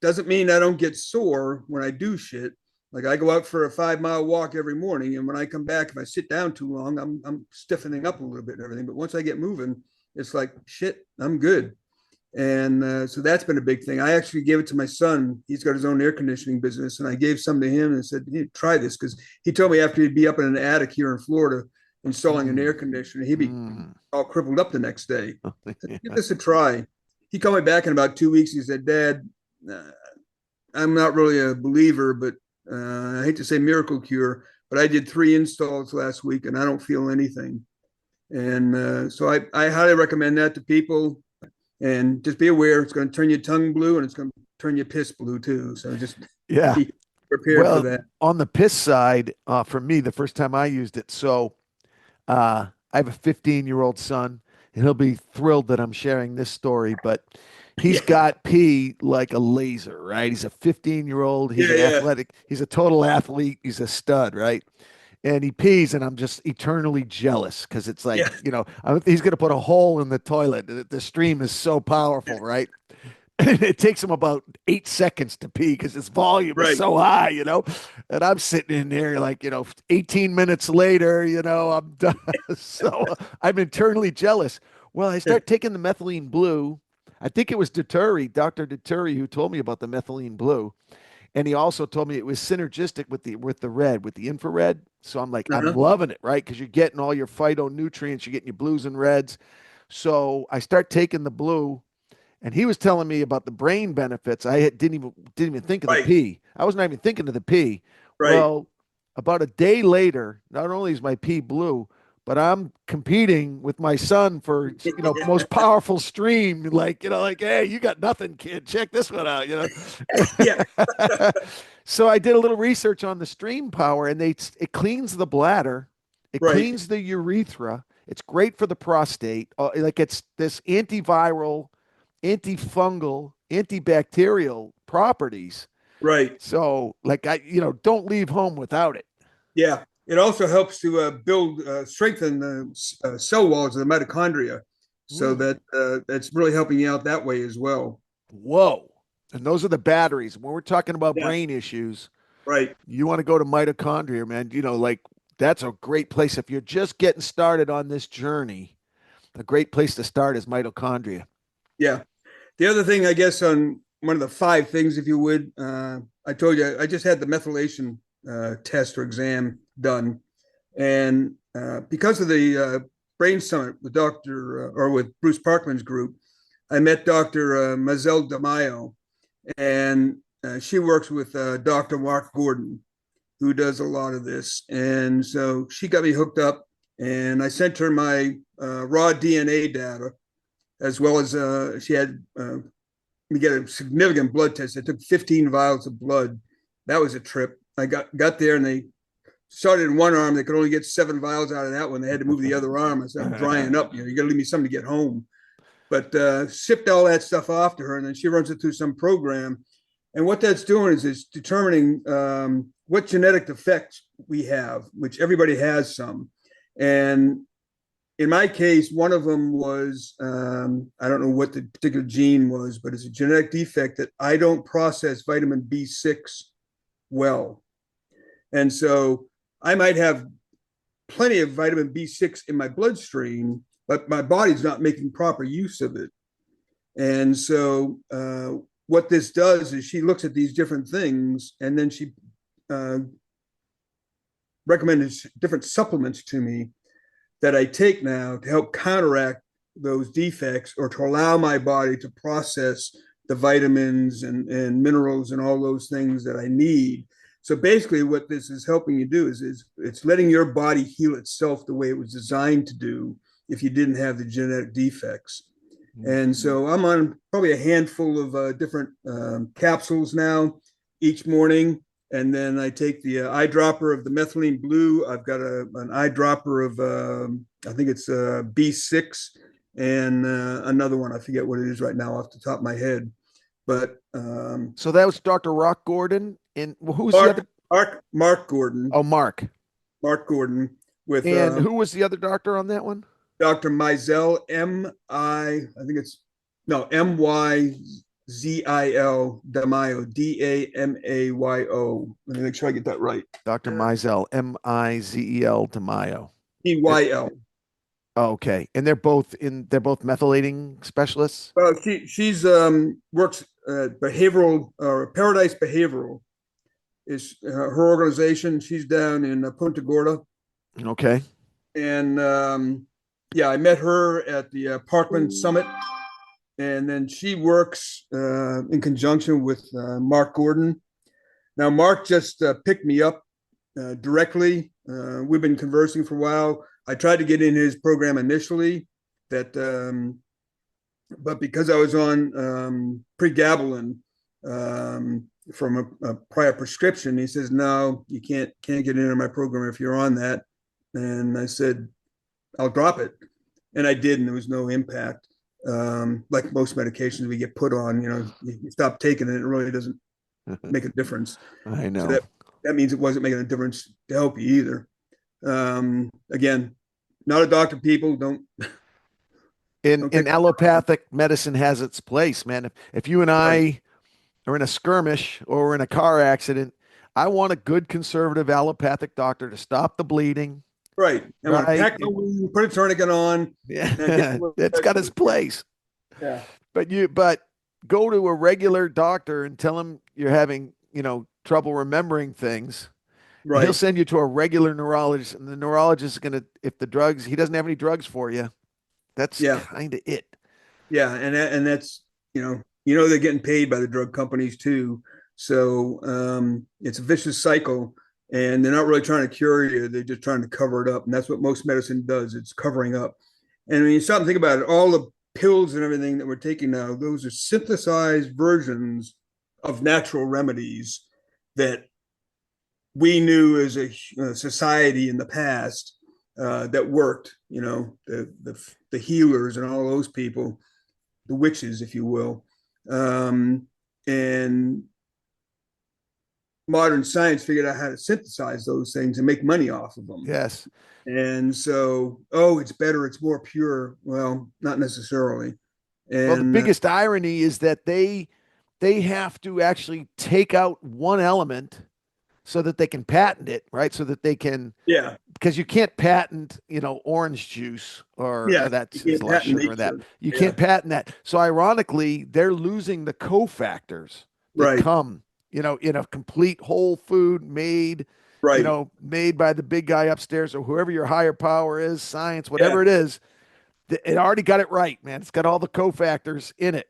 Doesn't mean I don't get sore when I do shit. Like I go out for a 5 mile walk every morning, and when I come back, if I sit down too long, I'm stiffening up a little bit and everything. But once I get moving, it's like shit, I'm good. And so that's been a big thing. I actually gave it to my son. He's got his own air conditioning business, and I gave some to him and said, hey, "Try this," because he told me after he'd be up in an attic here in Florida installing an air Mm. conditioner, he'd be Mm. all crippled up the next day. I said, give Yeah. this a try. He called me back in about 2 weeks. He said, "Dad, I'm not really a believer, but I hate to say miracle cure, but I did 3 installs last week and I don't feel anything." And so I highly recommend that to people. And just be aware, it's going to turn your tongue blue and it's going to turn your piss blue too. So just Yeah. be prepared for Well, that. on the piss side, for me, the first time I used it, so I have a 15-year-old son, and he'll be thrilled that I'm sharing this story, but he's Yeah, got pee like a laser, right? He's a 15-year-old. He's yeah, an yeah. athletic, he's a total athlete. He's a stud, right? and he pees, and I'm just eternally jealous because it's like, Yeah. he's going to put a hole in the toilet. The stream is so powerful, right? It takes him about 8 seconds to pee because his volume is Right. so high. And I'm sitting in there like, 18 minutes later, I'm done. So I'm internally jealous. Well, I start taking the methylene blue. I think it was Dr. Deturi, who told me about the methylene blue. And he also told me it was synergistic with the red, with the infrared. So I'm like, I'm Uh-huh. loving it, right? Because you're getting all your phytonutrients, you're getting your blues and reds. So I start taking the blue, and he was telling me about the brain benefits. I didn't even think of the Right. P. I was not even thinking of the P. Right. Well, about a day later, not only is my P blue, but I'm competing with my son for most powerful stream. Like, hey, you got nothing, kid. Check this one out. Yeah. So I did a little research on the stream power, and it cleans the bladder, it Right. cleans the urethra. It's great for the prostate. Like it's this antiviral, antifungal, antibacterial properties. Right. So, like don't leave home without it. Yeah. It also helps to strengthen the cell walls of the mitochondria, so Mm. that that's really helping you out that way as well. Whoa. And those are the batteries. When we're talking about Yeah. brain issues, Right. you want to go to mitochondria, man. Like that's a great place. If you're just getting started on this journey, a great place to start is mitochondria. Yeah. The other thing, I guess, on one of the five things, if you would, I told you I just had the methylation test or exam done, and because of the brain summit with or with Bruce Parkman's group, I met Dr. Mazel DeMaio, and she works with Dr. Mark Gordon, who does a lot of this, and so she got me hooked up, and I sent her my raw DNA data, as well as she had me get a significant blood test. I took 15 vials of blood. That was a trip. I got there, and they started in one arm. They could only get 7 vials out of that one. They had to move the other arm. I said, I'm drying up. You got to leave me something to get home. But shipped all that stuff off to her, and then she runs it through some program. And what that's doing is it's determining what genetic defects we have, which everybody has some. And in my case, one of them was I don't know what the particular gene was, but it's a genetic defect that I don't process vitamin B6 well. And so I might have plenty of vitamin B6 in my bloodstream, but my body's not making proper use of it. And so what this does is she looks at these different things, and then she uh, recommended different supplements to me that I take now to help counteract those defects, or to allow my body to process the vitamins and minerals and all those things that I need. So basically, what this is helping you do is it's letting your body heal itself the way it was designed to do if you didn't have the genetic defects. And so I'm on probably a handful of different capsules now each morning. And then I take the eyedropper of the methylene blue. I've got an eyedropper of, I think it's B6, and another one. I forget what it is right now off the top of my head. But So that was Dr. Rock Gordon. And who was the Mark, other? Mark Gordon, Oh, Mark. Mark Gordon with And who was the other doctor on that one? Dr. Mizell, I think it's, no, Myzil DeMayo, DAMAYO. Let me make sure I get that right. Dr. Mizell, Mizel DeMayo. EYL. Oh, okay. And they're both methylating specialists? Well, she's works behavioral or Paradise Behavioral is her organization. She's down in Punta Gorda, Okay. and yeah, I met her at the Parkman Summit, and then she works in conjunction with Mark Gordon. Now, Mark just picked me up directly. We've been conversing for a while. I tried to get in his program initially, but because I was on pregabalin from a prior prescription, he says, no, you can't get into my program if you're on that. And I said, I'll drop it. And I did, and there was no impact. Like most medications we get put on, you stop taking it, it really doesn't make a difference. I So know. that means it wasn't making a difference to help you either. Again, not a doctor, people don't In take. allopathic medicine has its place, man. If you and Right, I are in a skirmish or we're in a car accident, I want a good conservative allopathic doctor to stop the bleeding, right. I want to right? pack my wound, put a tourniquet on, and get Yeah, to it's got its place. yeah, But go to a regular doctor and tell him you're having, trouble remembering things. He'll right. send you to a regular neurologist, and the neurologist is gonna, if the drugs, he doesn't have any drugs for you. That's Yeah, kind of it. yeah, and that's they're getting paid by the drug companies too. So it's a vicious cycle, and they're not really trying to cure you; they're just trying to cover it up, and that's what most medicine does. It's covering up. And when you stop and think about it, all the pills and everything that we're taking now, those are synthesized versions of natural remedies that we knew as a society in the past that worked. The healers and all those people, the witches, if you will, and modern science figured out how to synthesize those things and make money off of them. Yes. And so, oh, it's better, it's more pure. Well, not necessarily. Well, the And biggest irony is that they have to actually take out one element so that they can patent it, right? So that they can, yeah, because you can't patent, orange juice yeah, or you that's there's a can't lot of patent sugar in that. nature. You Yeah, can't patent that. So ironically, they're losing the cofactors that right, come, in a complete whole food made, right. made by the big guy upstairs or whoever your higher power is, science, Yeah, whatever it is. It already got it right, man. It's got all the cofactors in it.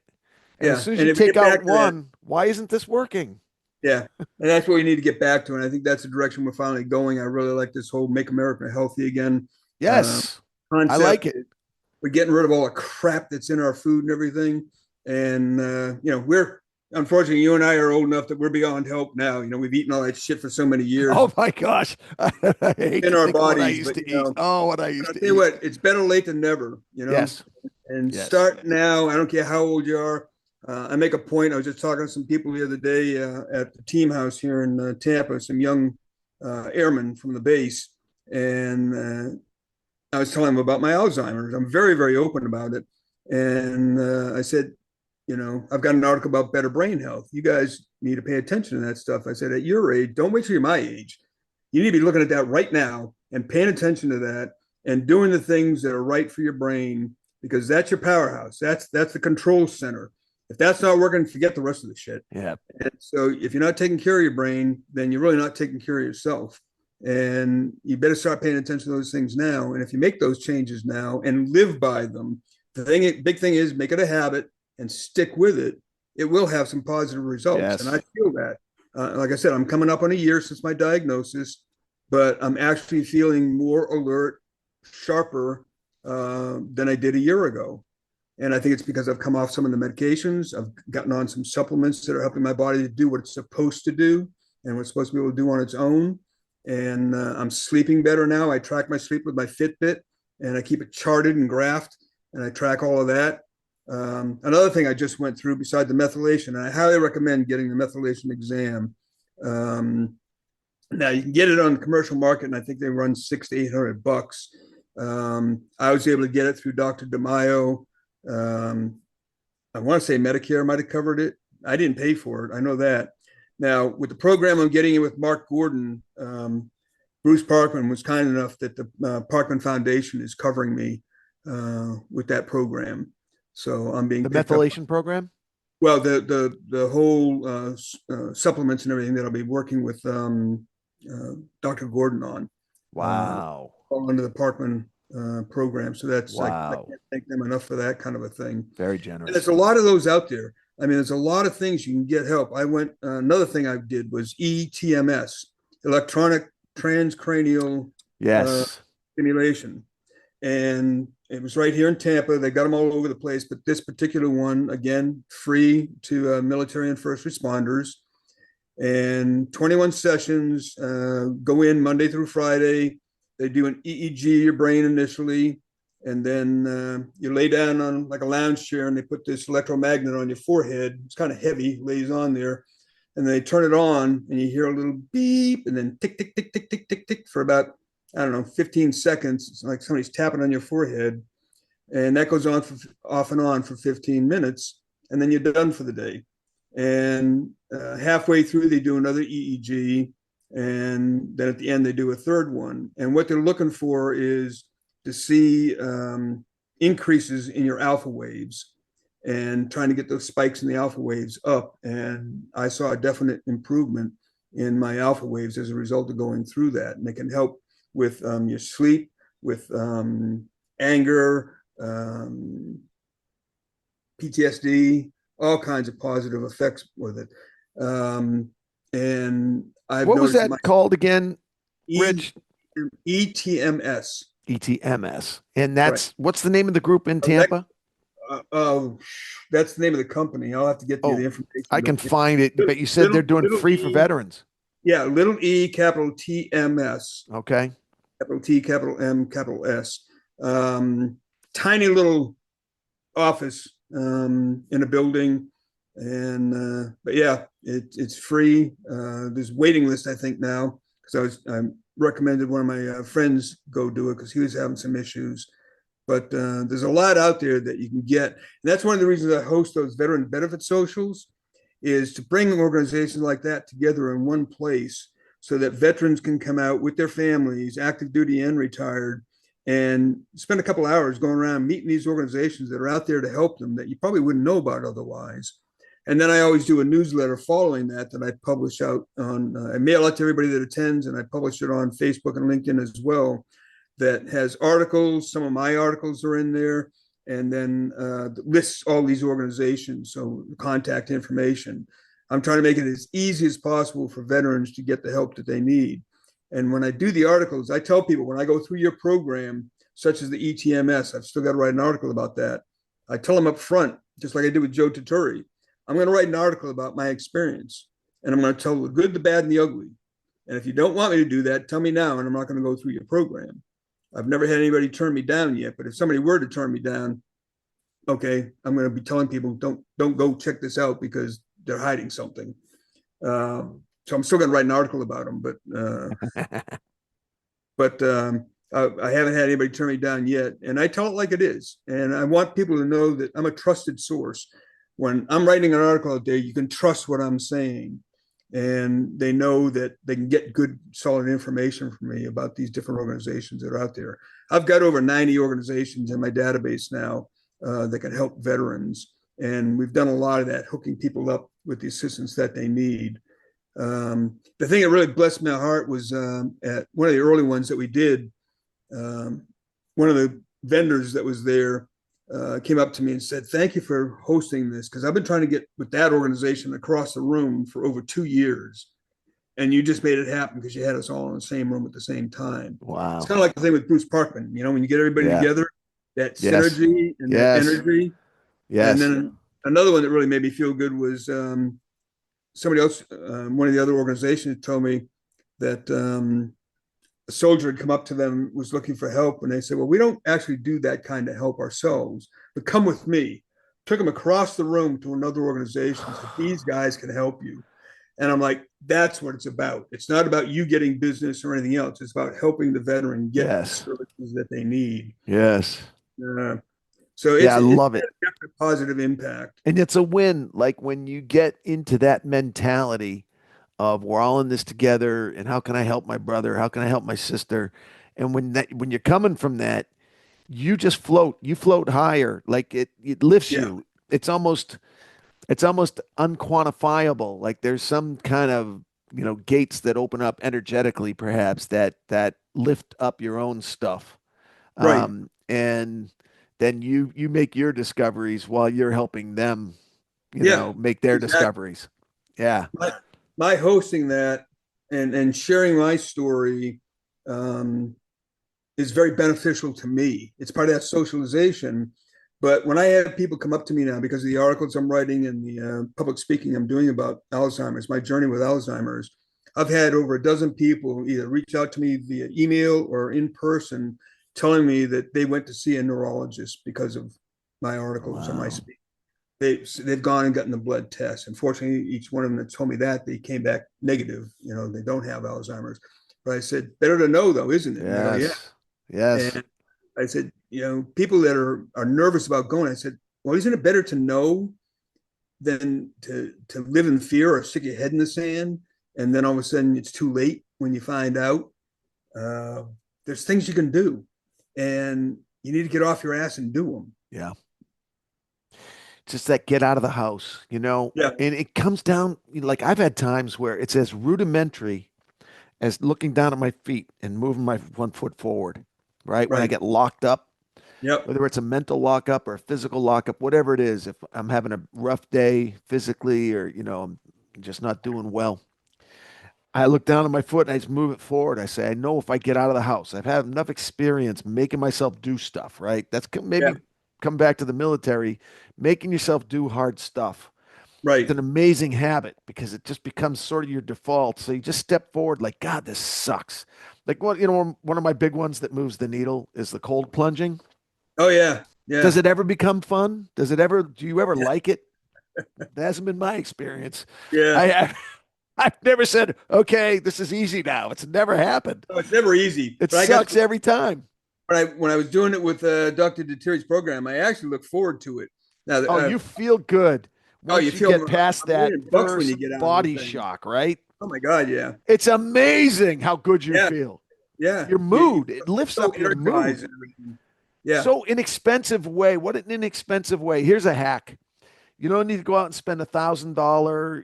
And as yeah. soon as And you if we take get out back to that, one, why isn't this working? yeah, and that's what we need to get back to. And I think that's the direction we're finally going. I really like this whole "Make America Healthy Again" uh, Yes, I like concept. it. We're getting rid of all the crap that's in our food and everything. And we're unfortunately, you and I are old enough that we're beyond help now. We've eaten all that shit for so many years Oh my gosh. I hate in to our think of what I bodies. used But to eat. Oh, what I used I'll to tell you eat. what, it's better late than never. Yes, And yes. start now. I don't care how old you are. I make a point. I was just talking to some people the other day at the team house here in Tampa, some young airmen from the base, and I was telling them about my Alzheimer's. I'm very, very open about it. And I said, I've got an article about better brain health. You guys need to pay attention to that stuff. I said, at your age, don't wait till you're my age. You need to be looking at that right now and paying attention to that and doing the things that are right for your brain because that's your powerhouse. That's the control center. If that's not working, forget the rest of the shit. Yeah. And so if you're not taking care of your brain, then you're really not taking care of yourself. And you better start paying attention to those things now. And if you make those changes now and live by them, big thing is make it a habit and stick with it. It will have some positive results. And I Yes. feel that. Like I said, I'm coming up on a year since my diagnosis, but I'm actually feeling more alert, sharper than I did a year ago. And I think it's because I've come off some of the medications. I've gotten on some supplements that are helping my body to do what it's supposed to do and what's supposed to be able to do on its own. And I'm sleeping better now. I track my sleep with my Fitbit and I keep it charted and graphed and I track all of that. Another thing I just went through beside the methylation, and I highly recommend getting the methylation exam. Now you can get it on the commercial market, and I think they run $600 to $800. I was able to get it through Dr. DeMaio. I want to say Medicare might have covered it. I didn't pay for it. I know that. Now, with the program I'm getting in with Mark Gordon, Bruce Parkman was kind enough that the Parkman Foundation is covering me with that program. So I'm being The picked up. methylation program? Well, the whole supplements and everything that I'll be working with Dr. Gordon on Wow. fall under the Parkman program. So I Wow. can't thank them enough for that kind of a thing. Very And there's generous. a lot of those out there. I mean, there's a lot of things you can get help. I went, another thing I did was ETMS, electronic transcranial Yes. stimulation. And it was right here in Tampa. They got them all over the place, but this particular one, again, free to military and first responders. And 21 sessions, go in Monday through Friday. They do an EEG your brain initially, and then you lay down on like a lounge chair, and they put this electromagnet on your forehead. It's kind of heavy, lays on there, and they turn it on, and you hear a little beep, and then tick tick tick tick tick tick tick for about I don't know, 15 seconds. It's like somebody's tapping on your forehead, and that goes on for off and on for 15 minutes, and then you're done for the day. And halfway through, they do another EEG, and then at the end, they do a third one. And what they're looking for is to see increases in your alpha waves and trying to get those spikes in the alpha waves up. And I saw a definite improvement in my alpha waves as a result of going through that. And it can help with your sleep, with anger, PTSD, all kinds of positive effects with it. And I've What was noticed that called again, e- Rich? ETMS. ETMS. And Right. what's the name of the group in Tampa? That's the name of the company. I'll have to get you the Oh, information. I But can find it, but you said they're doing little free for e, veterans. yeah, little e, capital TMS, Okay. capital T, capital M, capital S. Tiny little office in a building, and but yeah, it's free. There's waiting list, I think, now, because I recommended one of my friends go do it because he was having some issues. But there's a lot out there that you can get. And that's one of the reasons I host those veteran benefit socials, is to bring organizations like that together in one place so that veterans can come out with their families, active duty and retired, and spend a couple hours going around meeting these organizations that are out there to help them that you probably wouldn't know about otherwise. And then I always do a newsletter following that I publish out on, I mail out to everybody that attends, and I publish it on Facebook and LinkedIn as well, that has articles. Some of my articles are in there, and then lists all these organizations, so contact information. I'm trying to make it as easy as possible for veterans to get the help that they need. And when I do the articles, I tell people, when I go through your program, such as the ETMS, I've still got to write an article about that. I tell them up front, just like I did with Joe Tuturi, I'm going to write an article about my experience, and I'm going to tell the good, the bad, and the ugly. And if you don't want me to do that, tell me now, and I'm not going to go through your program. I've never had anybody turn me down yet, but if somebody were to turn me down, okay, I'm going to be telling people, don't go check this out because they're hiding something. So I'm still going to write an article about them, but I haven't had anybody turn me down yet, and I tell it like it is. And I want people to know that I'm a trusted source. When I'm writing an article out there, you can trust what I'm saying, and they know that they can get good, solid information from me about these different organizations that are out there. I've got over 90 organizations in my database now that can help veterans, and we've done a lot of that, hooking people up with the assistance that they need. The thing that really blessed my heart was at one of the early ones that we did. One of the vendors that was there came up to me and said, "Thank you for hosting this, because I've been trying to get with that organization across the room for over 2 years. And you just made it happen because you had us all in the same room at the same time." It's Wow. kind of like the thing with Bruce Parkman, when you get everybody Yeah. together, that Yes. synergy and that Yes. energy. And Yes. then another one that really made me feel good was somebody else, one of the other organizations told me that a soldier had come up to them, was looking for help, and they said, "Well, we don't actually do that kind of help ourselves, but come with me." Took them across the room to another organization, said, "These guys can help you." And I'm like, that's what it's about. It's not about you getting business or anything else. It's about helping the veteran get the Yes. services that they need. Yes. Uh, so Yeah, I it's love it. a positive impact. And it's a win. Like when you get into that mentality of we're all in this together and how can I help my brother? How can I help my sister? And when you're coming from that, you just float. You float higher. Like it lifts Yeah, you. It's almost unquantifiable. Like there's some kind of, gates that open up energetically, perhaps that lift up your own stuff. right. And then you make your discoveries while you're helping them, Yeah, make their exactly. discoveries. Yeah. My hosting that and sharing my story um, is very beneficial to me. It's part of that socialization. But when I have people come up to me now because of the articles I'm writing and the public speaking I'm doing about Alzheimer's, my journey with Alzheimer's, I've had over a dozen people either reach out to me via email or in person telling me that they went to see a neurologist because of my articles or my Wow. speech. They've gone and gotten the blood test. Unfortunately, each one of them that told me that, they came back negative. They don't have Alzheimer's. But I said, better to know though, isn't it? And they go, yeah. Yes. Yes. And I said, people that are nervous about going, I said, well, isn't it better to know than to live in fear or stick your head in the sand and then all of a sudden it's too late when you find out? Uh, there's things you can do, and you need to get off your ass and do them. Yeah. Just that get out of the house, Yeah, and it comes down like I've had times where it's as rudimentary as looking down at my feet and moving my one foot forward, right? When I right. get locked up, Yep, whether it's a mental lockup or a physical lockup, whatever it is, if I'm having a rough day physically or, I'm just not doing well, I look down at my foot and I just move it forward. I say, I know if I get out of the house, I've had enough experience making myself do stuff, right? yeah, Maybe come back to the military, making yourself do hard stuff. It's right. an amazing habit because it just becomes sort of your default. So you just step forward like, God, this sucks. Like one of my big ones that moves the needle is the cold plunging. Oh yeah, Does yeah, it ever become fun? Do you ever like it? That hasn't been my experience. yeah. I I've never said, okay, this is easy now. It's never happened. No, it's never easy, It but I got sucks every time. when I was doing it with Dr. Deteri's program, I actually look forward to it. Now, Oh, you feel good oh, you once you feel get past a that million bucks when you first get out of the body thing. shock, right? Oh my God, yeah, It's amazing how good you yeah, feel. yeah. Your You mood, it lifts so up your energized mood. and everything. Yeah, So inexpensive way. What an inexpensive way. Here's a hack. You don't need to go out and spend $1,000,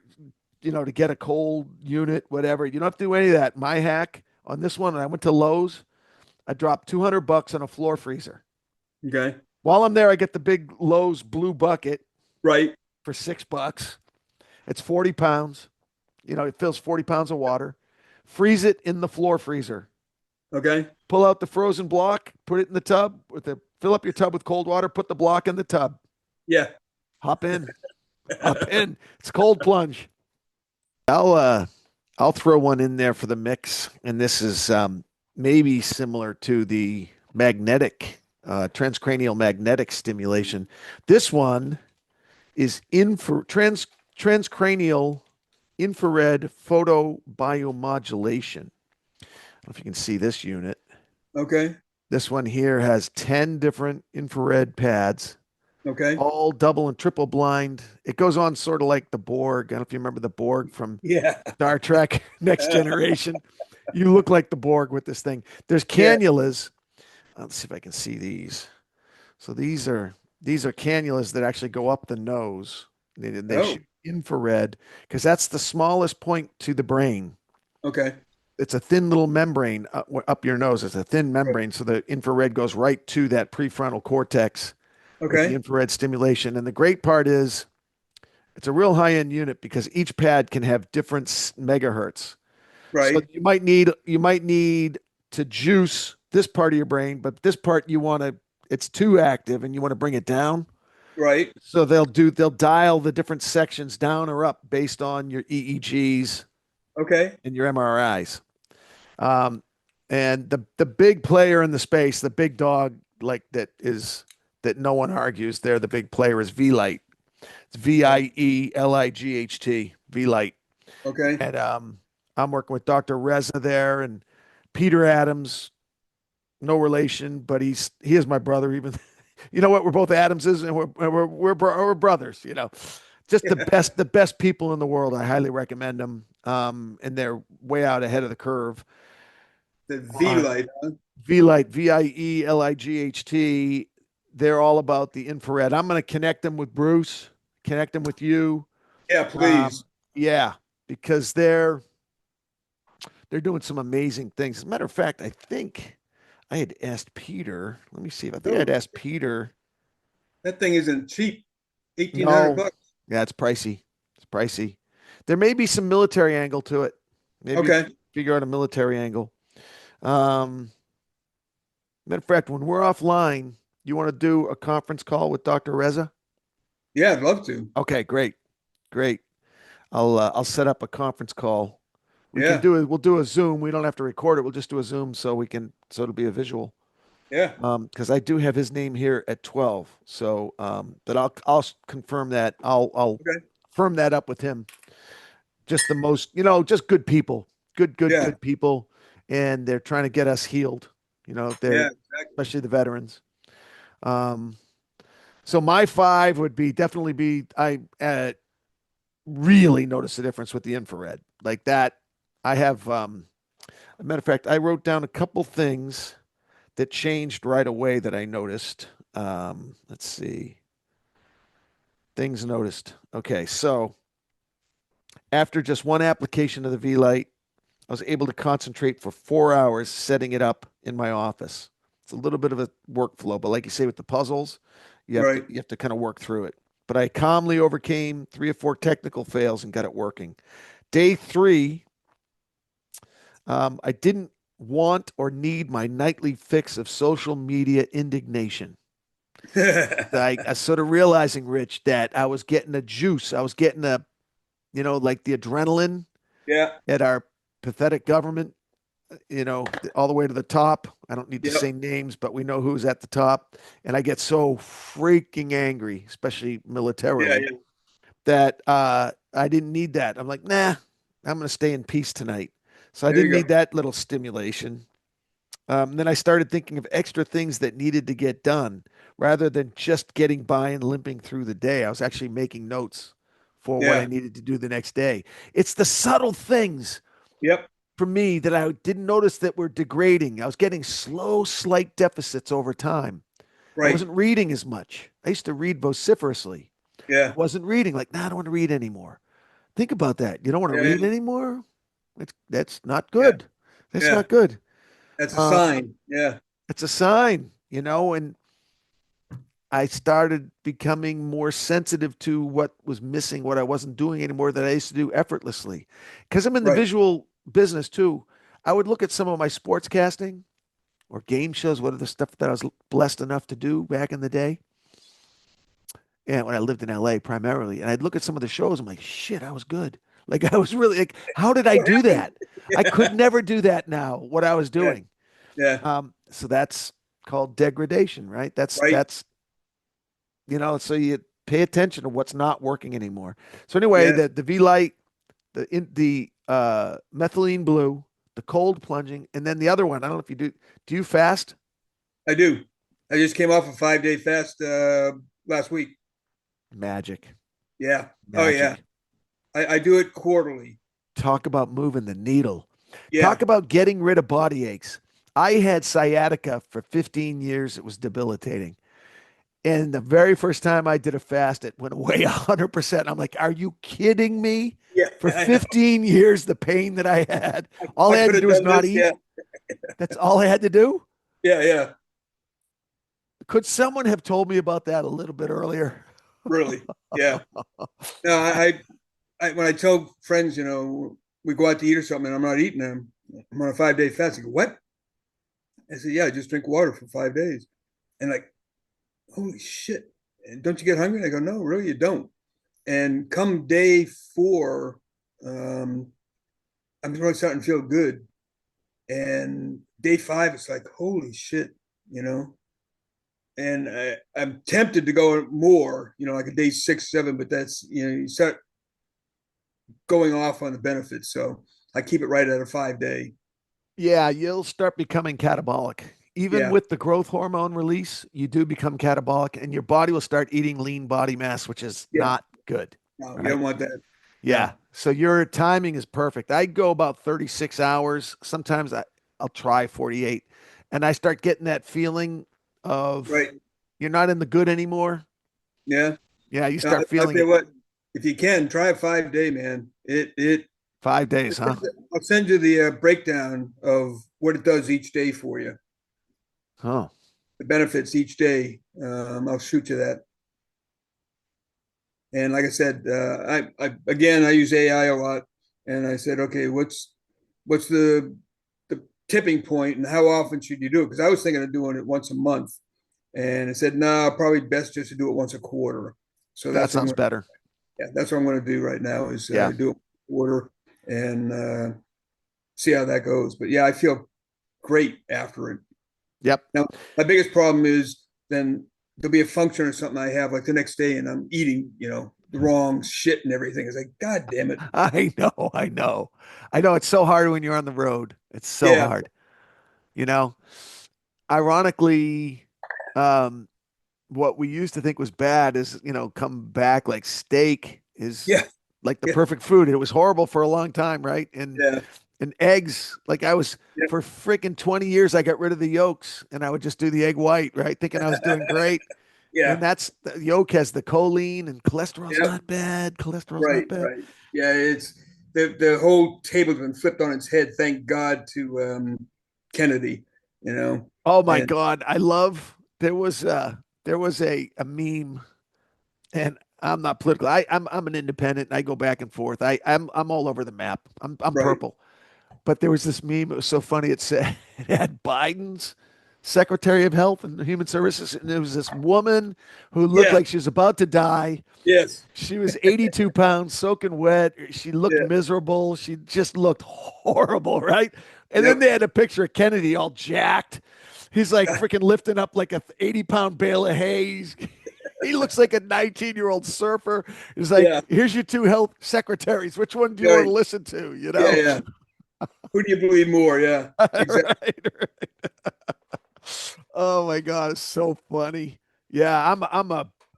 to get a cold unit, whatever. You don't have to do any of that. My hack on this one, I went to Lowe's. I dropped $200 on a floor freezer. okay, While I'm there, I get the big Lowe's blue bucket right, for $6. It's 40 pounds. It fills 40 pounds of water. Freeze it in the floor freezer. okay, Pull out the frozen block, put it in the tub fill up your tub with cold water, put the block in the tub. yeah, Hop in. Hop in. It's cold plunge. I'll throw one in there for the mix, and this is maybe similar to the magnetic transcranial magnetic stimulation. This one is transcranial infrared photobiomodulation. I don't know if you can see this unit. okay, This one here has 10 different infrared pads, okay, all double and triple blind. It goes on sort of like the Borg. I don't know if you remember the Borg from yeah, Star Trek Next Generation. You look like the Borg with this thing. There's yeah, cannulas. Let's see if I can see these. So these are cannulas that actually go up the nose. They oh, shoot infrared because that's the smallest point to the brain. okay, It's a thin little membrane up your nose. It's a thin membrane, so the infrared goes right to that prefrontal cortex with the okay, infrared stimulation. And the great part is it's a real high-end unit because each pad can have different megahertz. So right, you might need to juice this part of your brain, but this part it's too active and you want to bring it down. right, So they'll dial the different sections down or up based on your EEGs okay, and your MRIs. Um, and the big player in the space, the big dog that no one argues, they're the big player is V-Light. It's VIELIGHT, V-Light. okay, And I'm working with Dr. Reza there and Peter Adams, no relation, but he is my brother. Even you know what? We're both Adamses, and we're brothers. Just the yeah, best people in the world. I highly recommend them. And they're way out ahead of the curve the V on light, huh? V-Light, VIELIGHT. They're all about the infrared. I'm going to connect them with Bruce, connect them with you. Yeah, Um, please. yeah, because they're doing some amazing things. As a matter of fact, I think I had asked Peter. Let me see if I think I'd Oh, asked Peter. that thing isn't cheap. 1,800 No, bucks. yeah, it's pricey. It's pricey. There may be some military angle to it. Maybe Okay. figure out a military angle. Um, Matter of fact, when we're offline, you want to do a conference call with Dr. Reza? Yeah, I'd love to. Okay, great, great. I'll set up a conference call. We can Yeah, do it. We'll do a Zoom. We don't have to record it. We'll just do a Zoom so it'll be a visual. yeah. Because I do have his name here at 12. So, but I'll confirm that. I'll Okay. firm that up with him. Just the most, just good people, good Yeah, people. and they're trying to get us healed. Yeah, They're exactly. especially the veterans. Um, so my five would be definitely be I really notice the difference with the infrared like that. I have, a matter of fact, I wrote down a couple things that changed right away that I noticed. Let's see. Things noticed. Okay, so after just one application of the V Light, I was able to concentrate for 4 hours setting it up in my office. It's a little bit of a workflow, but like you say with the puzzles, Right. you have to kind of work through it. But I calmly overcame 3 or 4 technical fails and got it working. Day 3, I didn't want or need my nightly fix of social media indignation. I sort of realizing, Rich, that I was getting a juice. I was getting like the adrenaline Yeah. at our pathetic government, all the way to the top. I don't need to say Yep. names, but we know who's at the top. And I get so freaking angry, especially Yeah. militarily, Yeah. that I didn't need that. I'm like, nah, I'm going to stay in peace tonight. So I There didn't you need go. that little stimulation. Then I started thinking of extra things that needed to get done rather than just getting by and limping through the day. I was actually making notes for what I Yeah. needed to do the next day. It's the subtle things Yep. for me that I didn't notice that were degrading. I was getting slow, slight deficits over time. I Right. wasn't reading as much. I used to read vociferously. I Yeah. wasn't reading like, nah, I don't want to read anymore. Think about that. You don't want to Yeah. read Yeah. anymore? That's not Yeah. good. That's Yeah. not good. That's a Um, sign. Yeah. it's a sign, and I started becoming more sensitive to what was missing, what I wasn't doing anymore that I used to do effortlessly. Because I'm in the Right. visual business too. I would look at some of my sports casting or game shows, what are the stuff that I was blessed enough to do back in the day. And when I lived in LA primarily, and I'd look at some of the shows, I'm like, shit, I was good. Like I was really like, how did I What do happened? that? I could never do that now, what I was Yeah. doing. Yeah. So that's called degradation, right? That's Right. that's so you pay attention to what's not working anymore. So anyway, Yeah. the V light, the methylene blue, the cold plunging, and then the other one. I don't know if you do. Do you fast? I do. I just came off a 5 day fast last week. Magic, Yeah. Oh yeah. magic. I do it quarterly. Talk about moving the needle. Talk Yeah. about getting rid of body aches. I had sciatica for 15 years. It was debilitating. And the very first time I did a fast, it went away 100%. I'm like, are you kidding me? Yeah. For I know. 15 years, the pain that I had, all I I had could to have do was done not this. eat. Yeah. That's all I had to do. Yeah. Yeah. Could someone have told me about that a little bit earlier? Really. Yeah. No, when I tell friends, we go out to eat or something, and I'm not eating them. I'm on a 5 day fast. They go, what? I said, yeah, I just drink water for 5 days. And like, holy shit. And don't you get hungry? And I go, no, really, you don't. And come day 4, um, I'm really starting to feel good. And day 5, it's like, holy shit, you know. And I'm tempted to go more, like a day 6, 7, but that's, you start going off on the benefits. So I keep it right at a 5 day. Yeah, you'll start becoming catabolic. Even Yeah. with the growth hormone release, you do become catabolic and your body will start eating lean body mass, which is Yeah. not good, No, you right? don't want that. Yeah. No. So your timing is perfect. I go about 36 hours. Sometimes I'll try 48 and I start getting that feeling of Right. you're not in the good anymore. Yeah. Yeah, you No, start I'll feeling tell you it. what, if you can, try a 5 day, man. It 5 days, huh? I'll send you the breakdown of what it does each day for you, Oh, the benefits each day. I'll shoot you that. And like I said, I use AI a lot, and I said, okay, what's the tipping point, and how often should you do it? Because I was thinking of doing it once a month, and it said, no, probably best just to do it once a quarter. So that that's what sounds better. that's what I'm going to do right now is Yeah. do it a quarter and see how that goes. But yeah, I feel great after it. Yep. Now, my biggest problem is then there'll be a function or something I have like the next day and I'm eating, the wrong shit and everything. It's like, God damn it. I know, I know. I know it's so hard when you're on the road. It's so Yeah, hard. You know, ironically, um, what we used to think was bad is, come back like steak is yeah, like the yeah, perfect food. It was horrible for a long time, right? yeah, And eggs, like I was yeah. for freaking 20 years, I got rid of the yolks and I would just do the egg white, right? Thinking I was doing great. And Yeah, that's the yolk has the choline and cholesterol's yeah, not bad. Cholesterol's right, not bad. right. Yeah, it's the whole table's been flipped on its head. Thank God to Kennedy, you know. Oh my And God. I love there was a meme and I'm not political. I'm an independent and I go back and forth. I'm all over the map. I'm right, purple. But there was this meme. It was so funny. It said it had Biden's Secretary of Health and Human Services, and there was this woman who looked yeah, like she was about to die. yes, She was 82 pounds, soaking wet. She looked yeah, miserable. She just looked horrible, right? And then yep. they had a picture of Kennedy all jacked. He's like freaking lifting up like a 80-pound bale of hay. He looks like a 19-year-old surfer. He's like, Yeah, here's your two health secretaries. Which one do you want right, to listen to? You yeah, know? yeah. Who do you believe more? Yeah, exactly. Right. Oh my God, it's so funny. Yeah,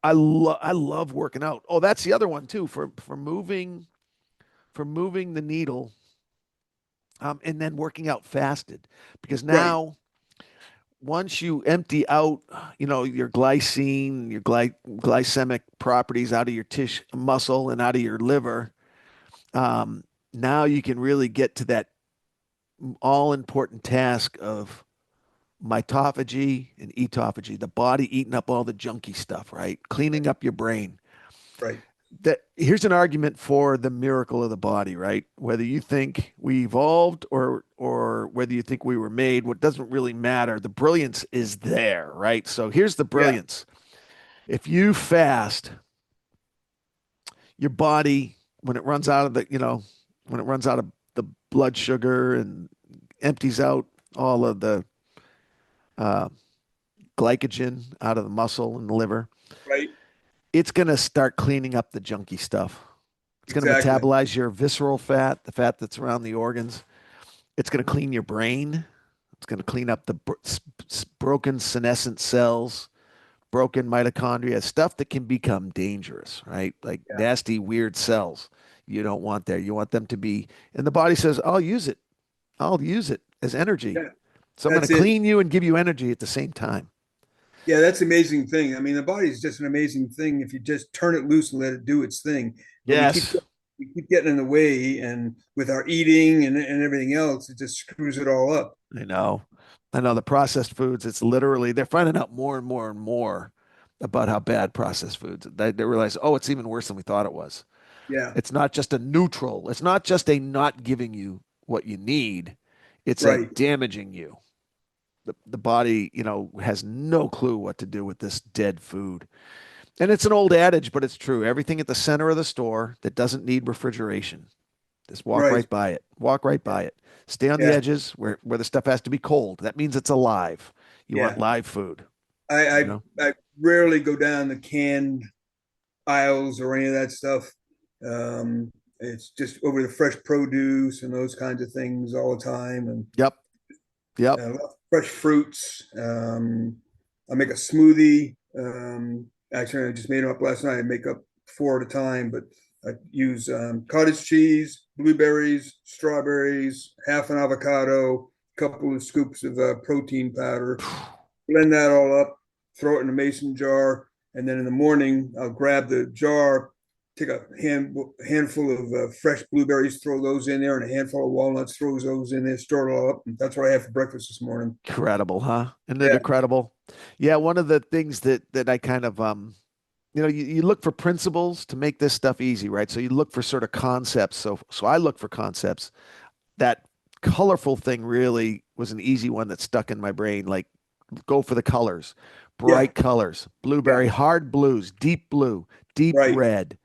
I love working out. Oh, that's the other one too for moving the needle, and then working out fasted because Right, now once you empty out, your glycine, your glycemic properties out of your tissue, muscle, and out of your liver, now you can really get to that all important task of mitophagy and autophagy, the body eating up all the junky stuff, right? Cleaning up your brain. right. That here's an argument for the miracle of the body, right? Whether you think we evolved or whether you think we were made, what doesn't really matter. The brilliance is there, right? So here's the Yeah, brilliance. If you fast, your body when it runs out of when it runs out of the blood sugar and empties out all of the uh, glycogen out of the muscle and the liver, right. it's going to start cleaning up the junky stuff. It's going to Exactly. metabolize your visceral fat, the fat that's around the organs. It's going to clean your brain. It's going to clean up the broken senescent cells, broken mitochondria, stuff that can become dangerous, right? Like Yeah, nasty, weird cells. You don't want there. You want them to be, and the body says, I'll use it. I'll use it as energy. yeah. So I'm going to That's it. clean you and give you energy at the same time. Yeah, that's an amazing thing. I mean, the body is just an amazing thing if you just turn it loose and let it do its thing. But Yes. we keep getting in the way, and with our eating and everything else, it just screws it all up. I know. I know the processed foods, it's literally, they're finding out more and more and more about how bad processed foods. They realize, oh, it's even worse than we thought it was. Yeah, It's not just a neutral, it's not just a not giving you what you need, it's a right. damaging you. The body, has no clue what to do with this dead food. And it's an old adage, but it's true. Everything at the center of the store that doesn't need refrigeration, just walk Right. right by it. Walk right Yeah. by it. Stay on the Yeah. edges where the stuff has to be cold. That means it's alive. You want Yeah. live food, I, you I know? I rarely go down the canned aisles or any of that stuff. It's just over the fresh produce and those kinds of things all the time, and Yep. Yep. fresh fruits. I make a smoothie. Actually, I just made them up last night. I make up four at a time, but I use cottage cheese, blueberries, strawberries, half an avocado, a couple of scoops of protein powder. Blend that all up, throw it in a mason jar, and then in the morning I'll grab the jar, take a handful of fresh blueberries, throw those in there, and a handful of walnuts, throw those in there, stir it all up. And that's what I had for breakfast this morning. Incredible, huh? Isn't it Yeah, incredible? Yeah, one of the things that I kind of you look for principles to make this stuff easy, right? So you look for sort of concepts. So I look for concepts. That colorful thing really was an easy one that stuck in my brain. Like go for the colors, yeah, bright colors, yeah, blueberry, hard blues, deep blue, deep right. red,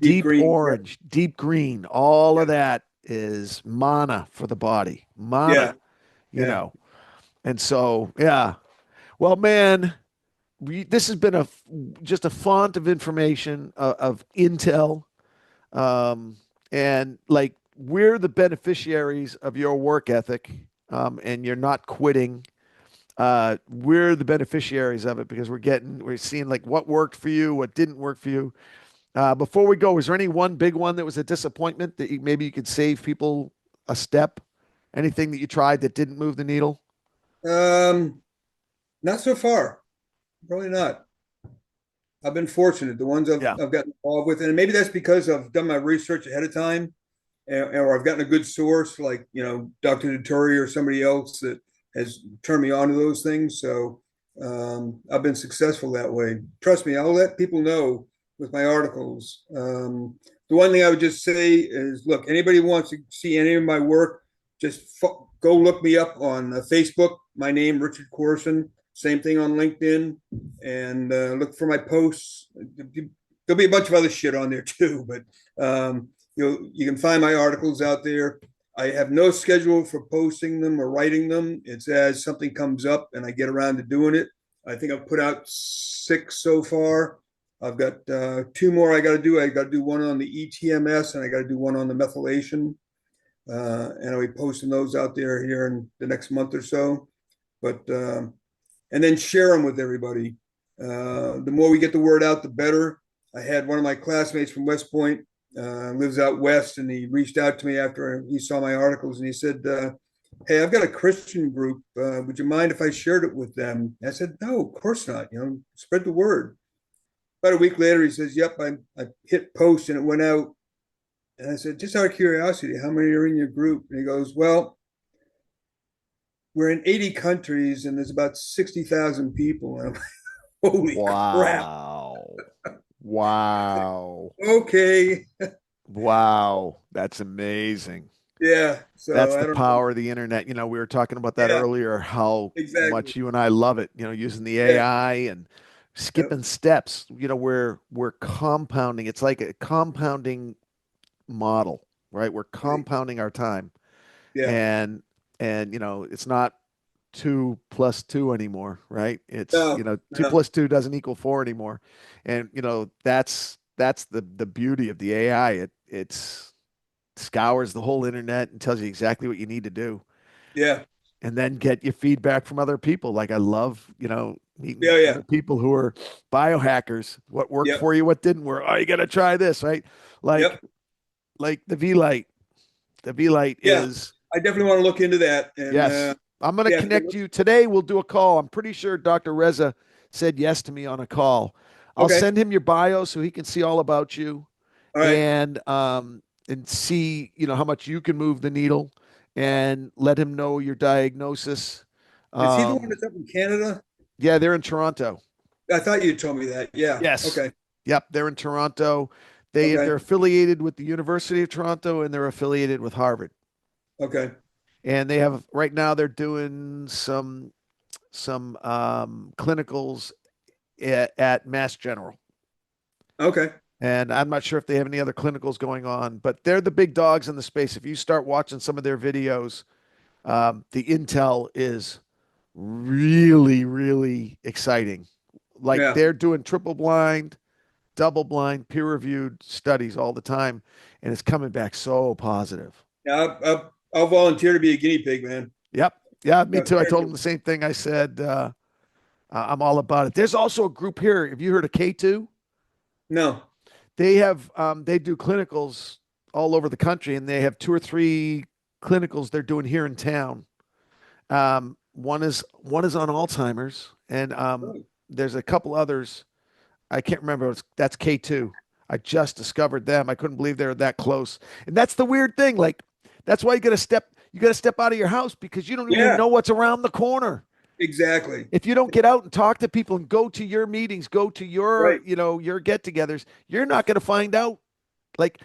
Deep deep green, right. orange, deep green. All Yeah, of that is mana for the body. yeah, Mana, you yeah. know. And so, yeah. Well, man, this has been just a font of information, of intel, um, and like we're the beneficiaries of your work ethic, and you're not quitting. We're the beneficiaries of it because we're seeing like what worked for you, what didn't work for you. Before we go, is there any one big one that was a disappointment that maybe you could save people a step? Anything that you tried that didn't move the needle? Um, Not so far. Probably not. I've been fortunate. The ones Yeah. I've gotten involved with, and maybe that's because I've done my research ahead of time, or I've gotten a good source like Dr. Dettori or somebody else that has turned me on to those things. So I've been successful that way. Trust me, I'll let people know with my articles. The one thing I would just say is, look, anybody who wants to see any of my work, just go look me up on Facebook. My name, Richard Corson. Same thing on LinkedIn, and look for my posts. There'll be a bunch of other shit on there too, but you can find my articles out there. I have no schedule for posting them or writing them. It's as something comes up and I get around to doing it. I think I've put out 6 so far. I've got 2 more I got to do. I got to do one on the ETMS and I got to do one on the methylation. And I'll be posting those out there here in the next month or so. But and then share them with everybody. The more we get the word out, the better. I had one of my classmates from West Point, lives out west, and he reached out to me after he saw my articles, and he said, "Hey, I've got a Christian group. Would you mind if I shared it with them?" I said, "No, of course not. Spread the word." About a week later, he says, "Yep, I hit post and it went out." And I said, "Just out of curiosity, how many are in your group?" And he goes, "Well, we're in 80 countries and there's about 60,000 people." And I'm like, holy crap. Wow. Wow. Okay. Wow. That's amazing. Yeah. So That's I the don't know. power of the internet. We were talking about that Yeah, earlier, how exactly. much you and I love it, using the Yeah. AI and Yep. skipping steps. We're compounding. It's like a compounding model, right? We're Right. compounding our time. Yeah. And it's not 2 plus 2 anymore, right? It's No, two no. plus two doesn't equal 4 anymore. And that's the beauty of the AI. It's scours the whole internet and tells you exactly what you need to do, Yeah. and then get your feedback from other people. Like I love, meeting Yeah. Yeah. other people who are biohackers. What worked Yep. for you, what didn't work. Oh, you got to try this, right? Like Yep. like the V Light. The V Light Yeah. is I definitely want to look into that. And yes. I'm going to yeah. connect you today. We'll do a call. I'm pretty sure Dr. Reza said yes to me on a call. I'll Okay. send him your bio so he can see all about you All right. and see, how much you can move the needle and let him know your diagnosis. Is he the one Um, that's up in Canada? yeah, they're in Toronto. I thought you told me that. Yeah. Yes. Okay. Yep, they're in Toronto. Okay. They're affiliated with the University of Toronto and they're affiliated with Harvard. Okay. And they have right now they're doing some clinicals at Mass General. Okay. And I'm not sure if they have any other clinicals going on, but they're the big dogs in the space. If you start watching some of their videos, the intel is really, really exciting. Like Yeah. they're doing triple blind, double blind, peer reviewed studies all the time, and it's coming back so positive. Yeah. I'll volunteer to be a guinea pig, man. Yep. Yeah, me too. I told them Seriously. the same thing. I said, I'm all about it. There's also a group here. Have you heard of K2? No. They do clinicals all over the country, and they have 2 or 3 clinicals they're doing here in town. One is on Alzheimer's, and Oh, there's a couple others. I can't remember. That's K2. I just discovered them. I couldn't believe they were that close. And that's the weird thing. Like that's why you got to step out of your house because you don't even yeah. know what's around the corner. Exactly. If you don't get out and talk to people and go to your meetings, go to Right. your get-togethers, you're not going to find out. Like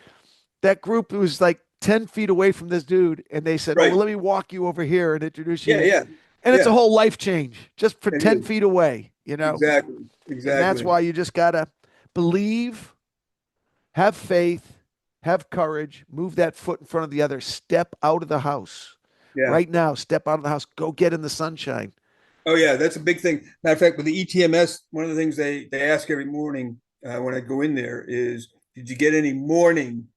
that group was like 10 feet away from this dude, and they said, "Oh, well, Right. let me walk you over here and introduce Yeah. you." Yeah. And it's a Yeah. whole life change just for It 10 is. feet away. Exactly. And that's Exactly. why you just got to believe, have faith, have courage, move that foot in front of the other, step out of the house. Yeah. Right now, step out of the house, go get in the sunshine. Oh yeah, that's a big thing. Matter of fact, with the ETMS, one of the things they ask every morning when I go in there is, did you get any morning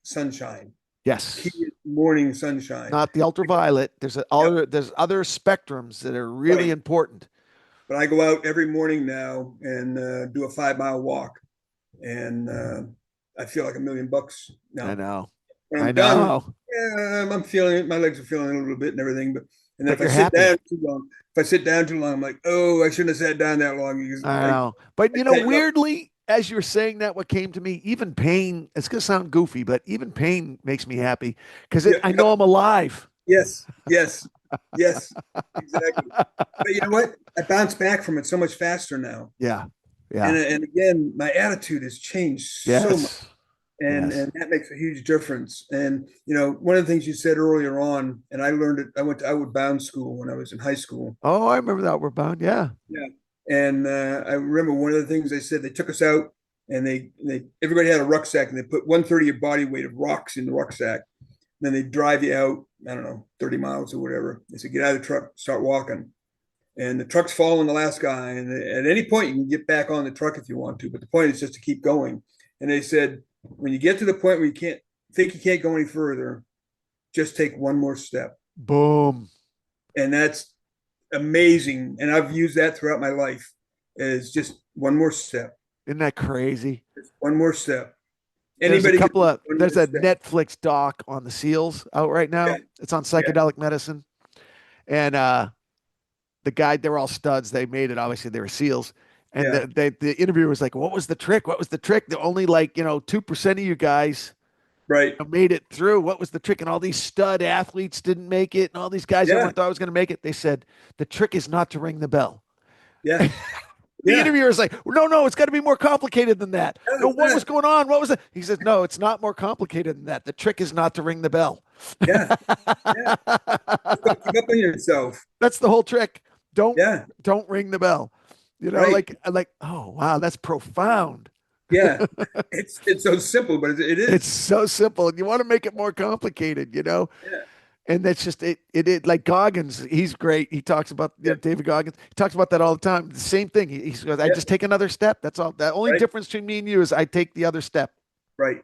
sunshine? Key Yes. is morning sunshine. Not the ultraviolet. Yep, There's other spectrums that are really right. important. But I go out every morning now and do a 5 mile walk, and I feel like $1,000,000 I now. know. When I I'm done, know. yeah, I'm feeling it. My legs are feeling it a little bit and everything. But and then But if I you're sit down happy. too long, if I sit down too long, I'm like, oh, I shouldn't have sat down that long because I know. But I you know, tighten up. weirdly, as you were saying that, what came to me, even pain, it's gonna sound goofy, but even pain makes me happy because Yeah, I yep, know I'm alive. yes, yes, yes, exactly. But you know what? I bounce back from it so much faster now. Yeah. And Yeah. and again, my attitude has changed so much. Yes. And Yes. that makes a huge difference. And one of the things you said earlier on, and I learned it. I went to outward bound school when I was in high school. Oh, I remember that we're bound. Yeah. Yeah, and I remember one of the things they said, they took us out, and they everybody had a rucksack, and they put 1/3 of your body weight of rocks in the rucksack. Then they drive you out, I don't know, 30 miles or whatever. They said, get out of the truck, start walking. And the truck's following the last guy. And at any point, you can get back on the truck if you want to. But the point is just to keep going. And they said, when you get to the point where you can't go any further, just take one more step. Boom. And that's amazing. And I've used that throughout my life, is just one more step, Isn't that crazy? just one more step. Anybody can do one There's more a step. Netflix doc on the SEALs out right Yeah, now. It's on yeah, psychedelic medicine. And the guy, they were all studs. They made it. Obviously, they were SEALs. And yeah. the interviewer was like, "What was the trick? What was the trick? The only 2% of you guys Right. made it through. What was the trick?" And all these stud athletes didn't make it, and all these guys Yeah, everyone thought was going to make it. They said the trick is not to ring the bell. yeah, The yeah. interviewer is like, "No, no, it's got to be more complicated than that. No, No, it's what was not. going on? What was it?" He says, "No, it's not more complicated than that. The trick is not to ring the bell." Yeah, yeah. Just don't give up on yourself. That's the whole trick. Don't Yeah, don't ring the bell. right. Oh wow, that's profound. Yeah, it's so simple, but it It's is. so simple, and you want to make it more complicated. Yeah, And that's just it. It like Goggins, he's great. He talks about yeah, David Goggins. He talks about that all the time. The same thing. He goes, "I yeah. just take another step. That's all. The only Right, difference between me and you is I take the other step right.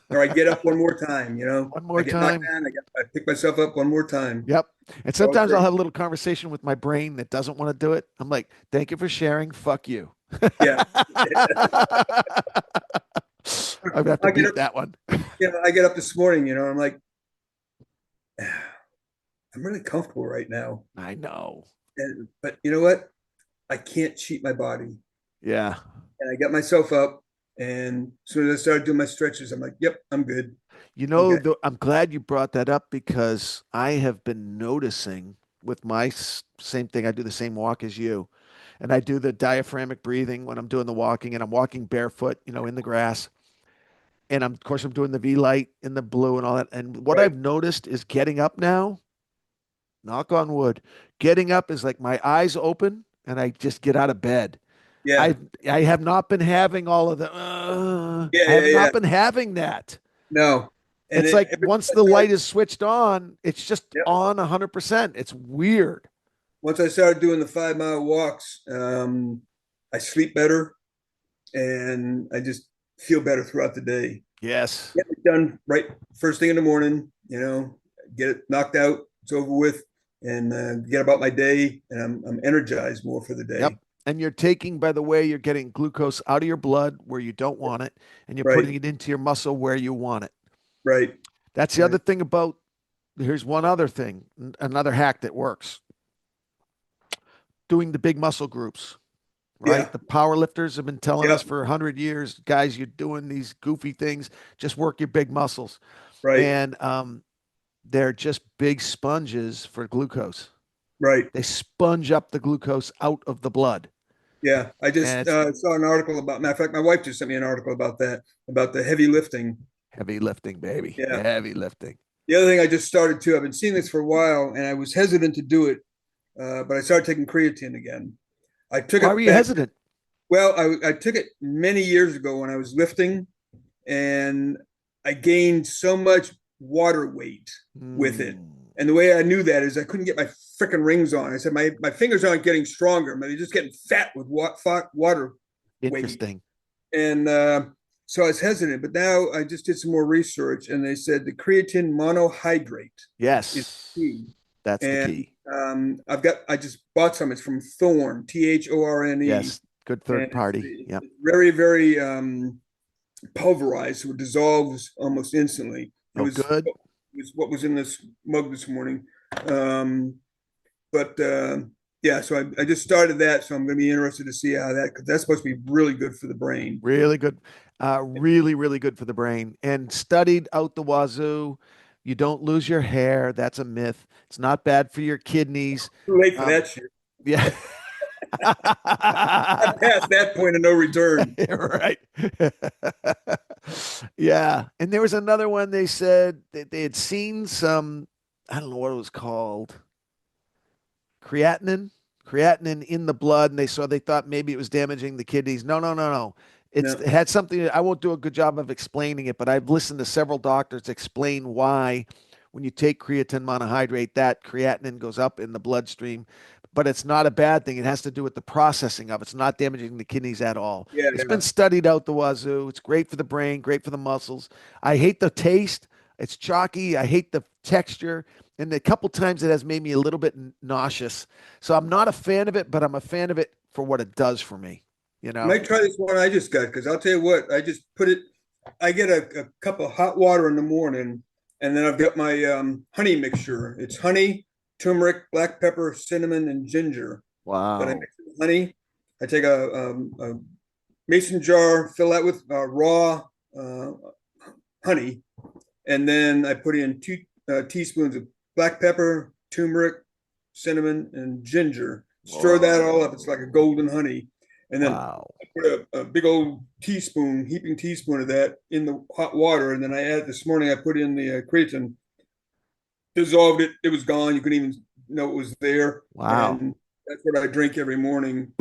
Or I get up one more time. one I more get knocked time." down. I pick myself up one more time. Yep. And All sometimes I'll great. have a little conversation with my brain that doesn't want to do it. I'm like, "Thank you for sharing. Fuck you." Yeah. I have to I get beat up. that one. I get up this morning. I'm like, I'm really comfortable right now. I know. But you know what? I can't cheat my body. Yeah. And I got myself up, and as soon as I started doing my stretches, I'm like, yep, I'm good. Okay. I'm glad you brought that up because I have been noticing with my same thing. I do the same walk as you, and I do the diaphragmic breathing when I'm doing the walking, and I'm walking barefoot, in the grass. And of course, I'm doing the V light in the blue and all that. And what Right. I've noticed is getting up now, knock on wood, getting up is like my eyes open and I just get out of bed. Yeah. I I have not been having all of the. Yeah. I have Yeah. not Yeah. been having that. No. And It's like every once time the light is switched on, it's just yep. on 100%. It's weird. Once I started doing the 5 mile walks, I sleep better and I just feel better throughout the day. Yes. Get it done right first thing in the morning, get it knocked out, it's over with, and get about my day, and I'm energized more for the Yep. day. And you're taking, by the way, you're getting glucose out of your blood where you don't want it, and you're Right, putting it into your muscle where you want it. right, That's the other right. thing about, here's one other thing, another hack that works doing the big muscle groups, right? Yeah, The power lifters have been telling us yep, for 100 years, guys, you're doing these goofy things, just work your big muscles. right, And they're just big sponges for glucose. right. They sponge up the glucose out of the blood. Yeah, I And just it's saw an article about. Matter of fact, my wife just sent me an article about that, about the heavy lifting. heavy lifting, baby. Yeah. Heavy lifting. The other thing I just started too. I've been seeing this for a while, and I was hesitant to do it, but I started taking creatine again. I took Why were it you back. hesitant? Well, I took it many years ago when I was lifting, and I gained so much water weight with it. Hmm. And the way I knew that is I couldn't get my freaking rings on. I said my fingers aren't getting stronger, but they're just getting fat with water weight. Interesting. And so I was hesitant, but now I just did some more research, and they said the creatine monohydrate is Yes, key. that's the And key. I just bought some. It's from Thorne, Thorne, Yes, good and third party. Yep. it's very, very pulverized, so it dissolves almost instantly. Oh, good. It was what was in this mug this morning. Um, but yeah, so I just started that, so I'm going to be interested to see how that, because that's supposed to be really good for the brain. Really good. Really, really good for the brain. And studied out the wazoo. You don't lose your hair. That's a myth. It's not bad for your kidneys. Too late for Um, that shit. yeah. I passed that point of no return. Right. Yeah. And there was another one they said that they had seen some, I don't know what it was called, creatinine, creatinine in the blood, and they thought maybe it was damaging the kidneys. No, no, no, no. It No. had something. I won't do a good job of explaining it, but I've listened to several doctors explain why when you take creatine monohydrate, that creatinine goes up in the bloodstream. But it's not a bad thing. It has to do with the processing of it. It's not damaging the kidneys at all. Yeah, It's yeah. been studied out the wazoo. It's great for the brain, great for the muscles. I hate the taste. It's chalky. I hate the texture. And a couple times it has made me a little bit nauseous. So I'm not a fan of it, but I'm a fan of it for what it does for me. You I know? might try this one I just got, because I'll tell you what, I just put it, I get a cup of hot water in the morning, and then I've got my honey mixture. It's honey, turmeric, black pepper, cinnamon, and ginger. Then I Wow. mix it with honey. I take a mason jar, fill that with raw uh, honey, and then I put in 2 teaspoons of black pepper, turmeric, cinnamon, and ginger. Stir that all up. It's like a golden honey. And then Wow. I put a big old teaspoon, heaping teaspoon of that in the hot water. And then I added this morning, I put in the creatine, dissolved it. It was gone. You couldn't even know it was there. Wow. And that's what I drink every morning.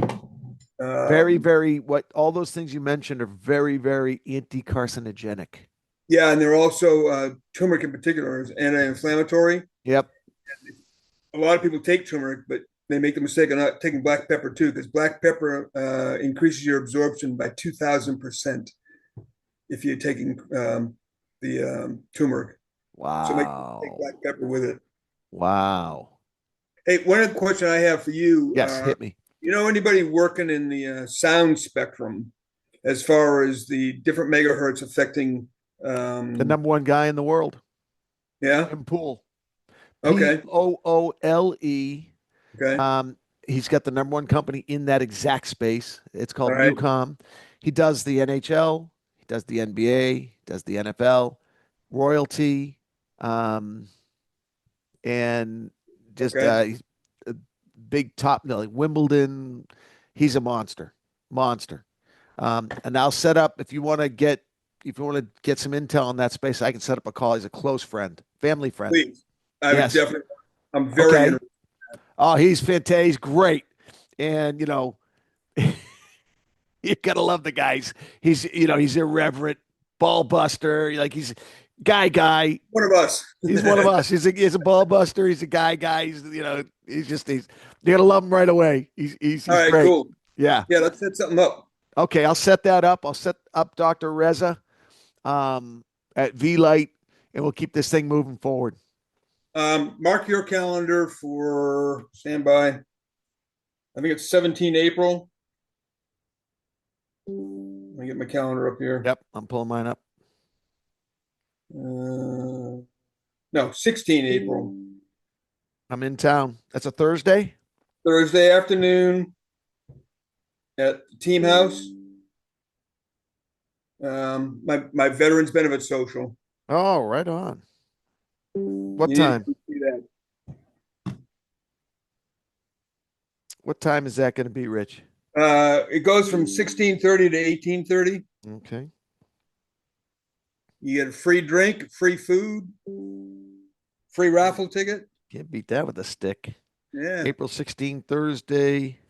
Very, Um, very, what all those things you mentioned are very, very anti-carcinogenic. yeah. And they're also, turmeric in particular is anti-inflammatory. Yep. A lot of people take turmeric, but they make the mistake of not taking black pepper too, because black pepper increases your absorption by 2,000% if you're taking the turmeric. So make take Wow. black pepper with it. Wow. Hey, one other question I have for you: Yes, hit me. you know anybody working in the sound spectrum as far as the different megahertz affecting? The number one guy in the world, Yeah. Tim Pool. Okay. Poole. Okay. Um, he's got the number one company in that exact space. It's All called right. Newcom. He does the NHL, he does the NBA, he does the NFL, royalty, um, and just Okay. he's a big top, like Wimbledon. He's a monster, monster. And I'll set up if you want to get some intel on that space. I can set up a call. He's a close friend, family friend. Please. I would Yes. definitely. I'm very Okay. interested. Oh, he's fantastic. He's great. And, you gotta love the guys. He's irreverent, ball buster. Like he's guy. One of us. He's one of us. He's a ball buster. He's a guy. He's you gotta love him right away. All He's right. great. Cool. Yeah. Yeah. Let's set something up. Okay, I'll set that up. I'll set up Dr. Reza at V Light, and we'll keep this thing moving forward. Mark your calendar for standby. I think it's 17 April. Let me get my calendar up here. Yep, I'm pulling mine up. No, 16 April. I'm in town. That's a Thursday. Thursday afternoon at the Team House. My Veterans Benefit Social. Oh, right on. What You need time? to see that. What time is that going to be, Rich? It goes from 16:30 to 18:30. Okay. You get a free drink, free food, free raffle ticket. Can't beat that with a stick. Yeah. April 16, Thursday,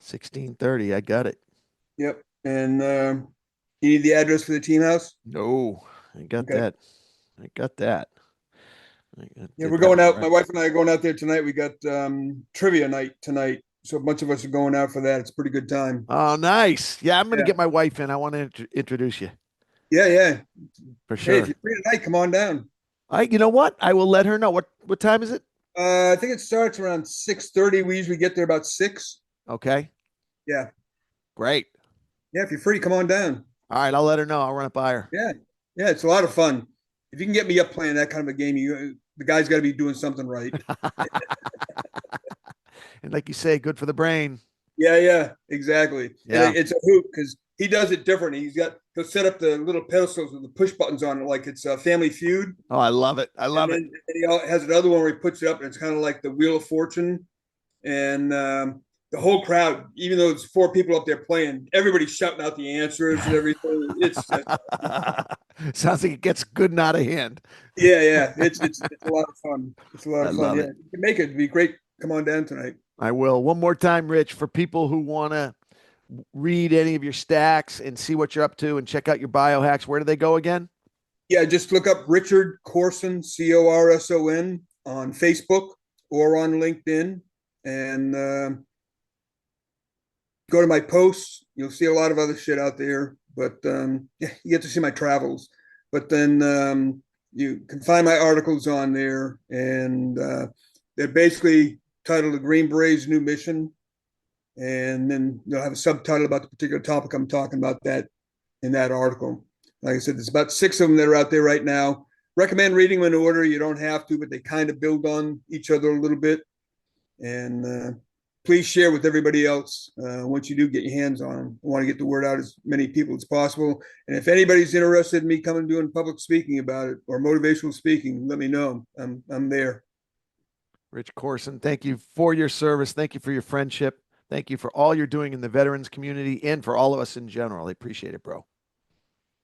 16:30. I got it. Yep. And you need the address for the Team House? No, I got Okay. that. I got that. Yeah, we're going out. My wife and I are going out there tonight. We got trivia night tonight. So a bunch of us are going out for that. It's a pretty good time. Oh, nice. Yeah, I'm going to Yeah. get my wife in. I want to introduce you Yeah. for Hey, sure. if you're free tonight, come on down. You know what? I will let her know. What time is it? I think it starts around 6:30. We usually get there about 6. Okay, Yeah. great. Yeah, if you're free, come on down. All right, I'll let her know. I'll run it by her. Yeah. Yeah, it's a lot of fun. If you can get me up playing that kind of a game, the guy's got to be doing something right. And like you say, good for the brain. Yeah, exactly. Yeah. And it's a hoop because he does it different. He'll set up the little pedestals with the push buttons on it, like it's a Family Feud. Oh, I love it. I love it. And he has another one where he puts it up, and it's kind of like the Wheel of Fortune. And the whole crowd, even though it's 4 people up there playing, everybody's shouting out the answers and everything. It's Sounds like it gets good and out of hand. yeah. It's a lot of fun. It's a lot of I fun. love Yeah, it. you can make it. It'd be great. Come on down tonight. I will. One more time, Rich, for people who want to read any of your stacks and see what you're up to and check out your biohacks, where do they go again? Yeah, just look up Richard Corson, Corson, on Facebook or on LinkedIn, and go to my posts. You'll see a lot of other shit out there, but yeah, you get to see my travels. But then you can find my articles on there, and they're basically titled "The Green Berets' New Mission," and then you'll have a subtitle about the particular topic I'm talking about that in that article. Like I said, there's about 6 of them that are out there right now. Recommend reading them in order. You don't have to, but they kind of build on each other a little bit. And please share with everybody else once you do get your hands on them. I want to get the word out as many people as possible. And if anybody's interested in me coming and doing public speaking about it or motivational speaking, let me know. I'm there. Rich Corson, thank you for your service. Thank you for your friendship. Thank you for all you're doing in the veterans community and for all of us in general. I appreciate it, bro.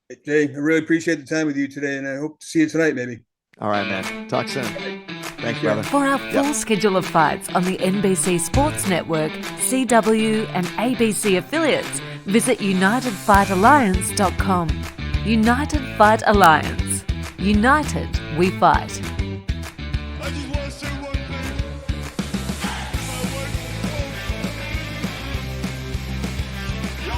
Hey, Jay, I really appreciate the time with you today, and I hope to see you tonight, maybe. All right, man. Talk soon. Thanks, brother. For our full schedule of fights on the NBC Sports Network, CW and ABC affiliates, visit UnitedFightAlliance.com. United Fight Alliance. United we fight. I just want to say one thing. Yo,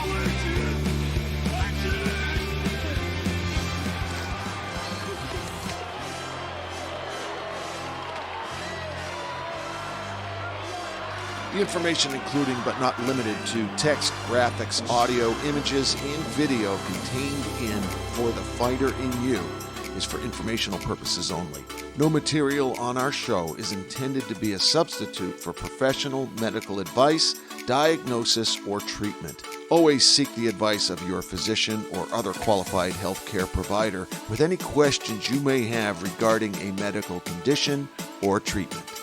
The information including but not limited to text, graphics, audio, images, and video contained in For the Fighter in You is for informational purposes only. No material on our show is intended to be a substitute for professional medical advice, diagnosis, or treatment. Always seek the advice of your physician or other qualified healthcare provider with any questions you may have regarding a medical condition or treatment.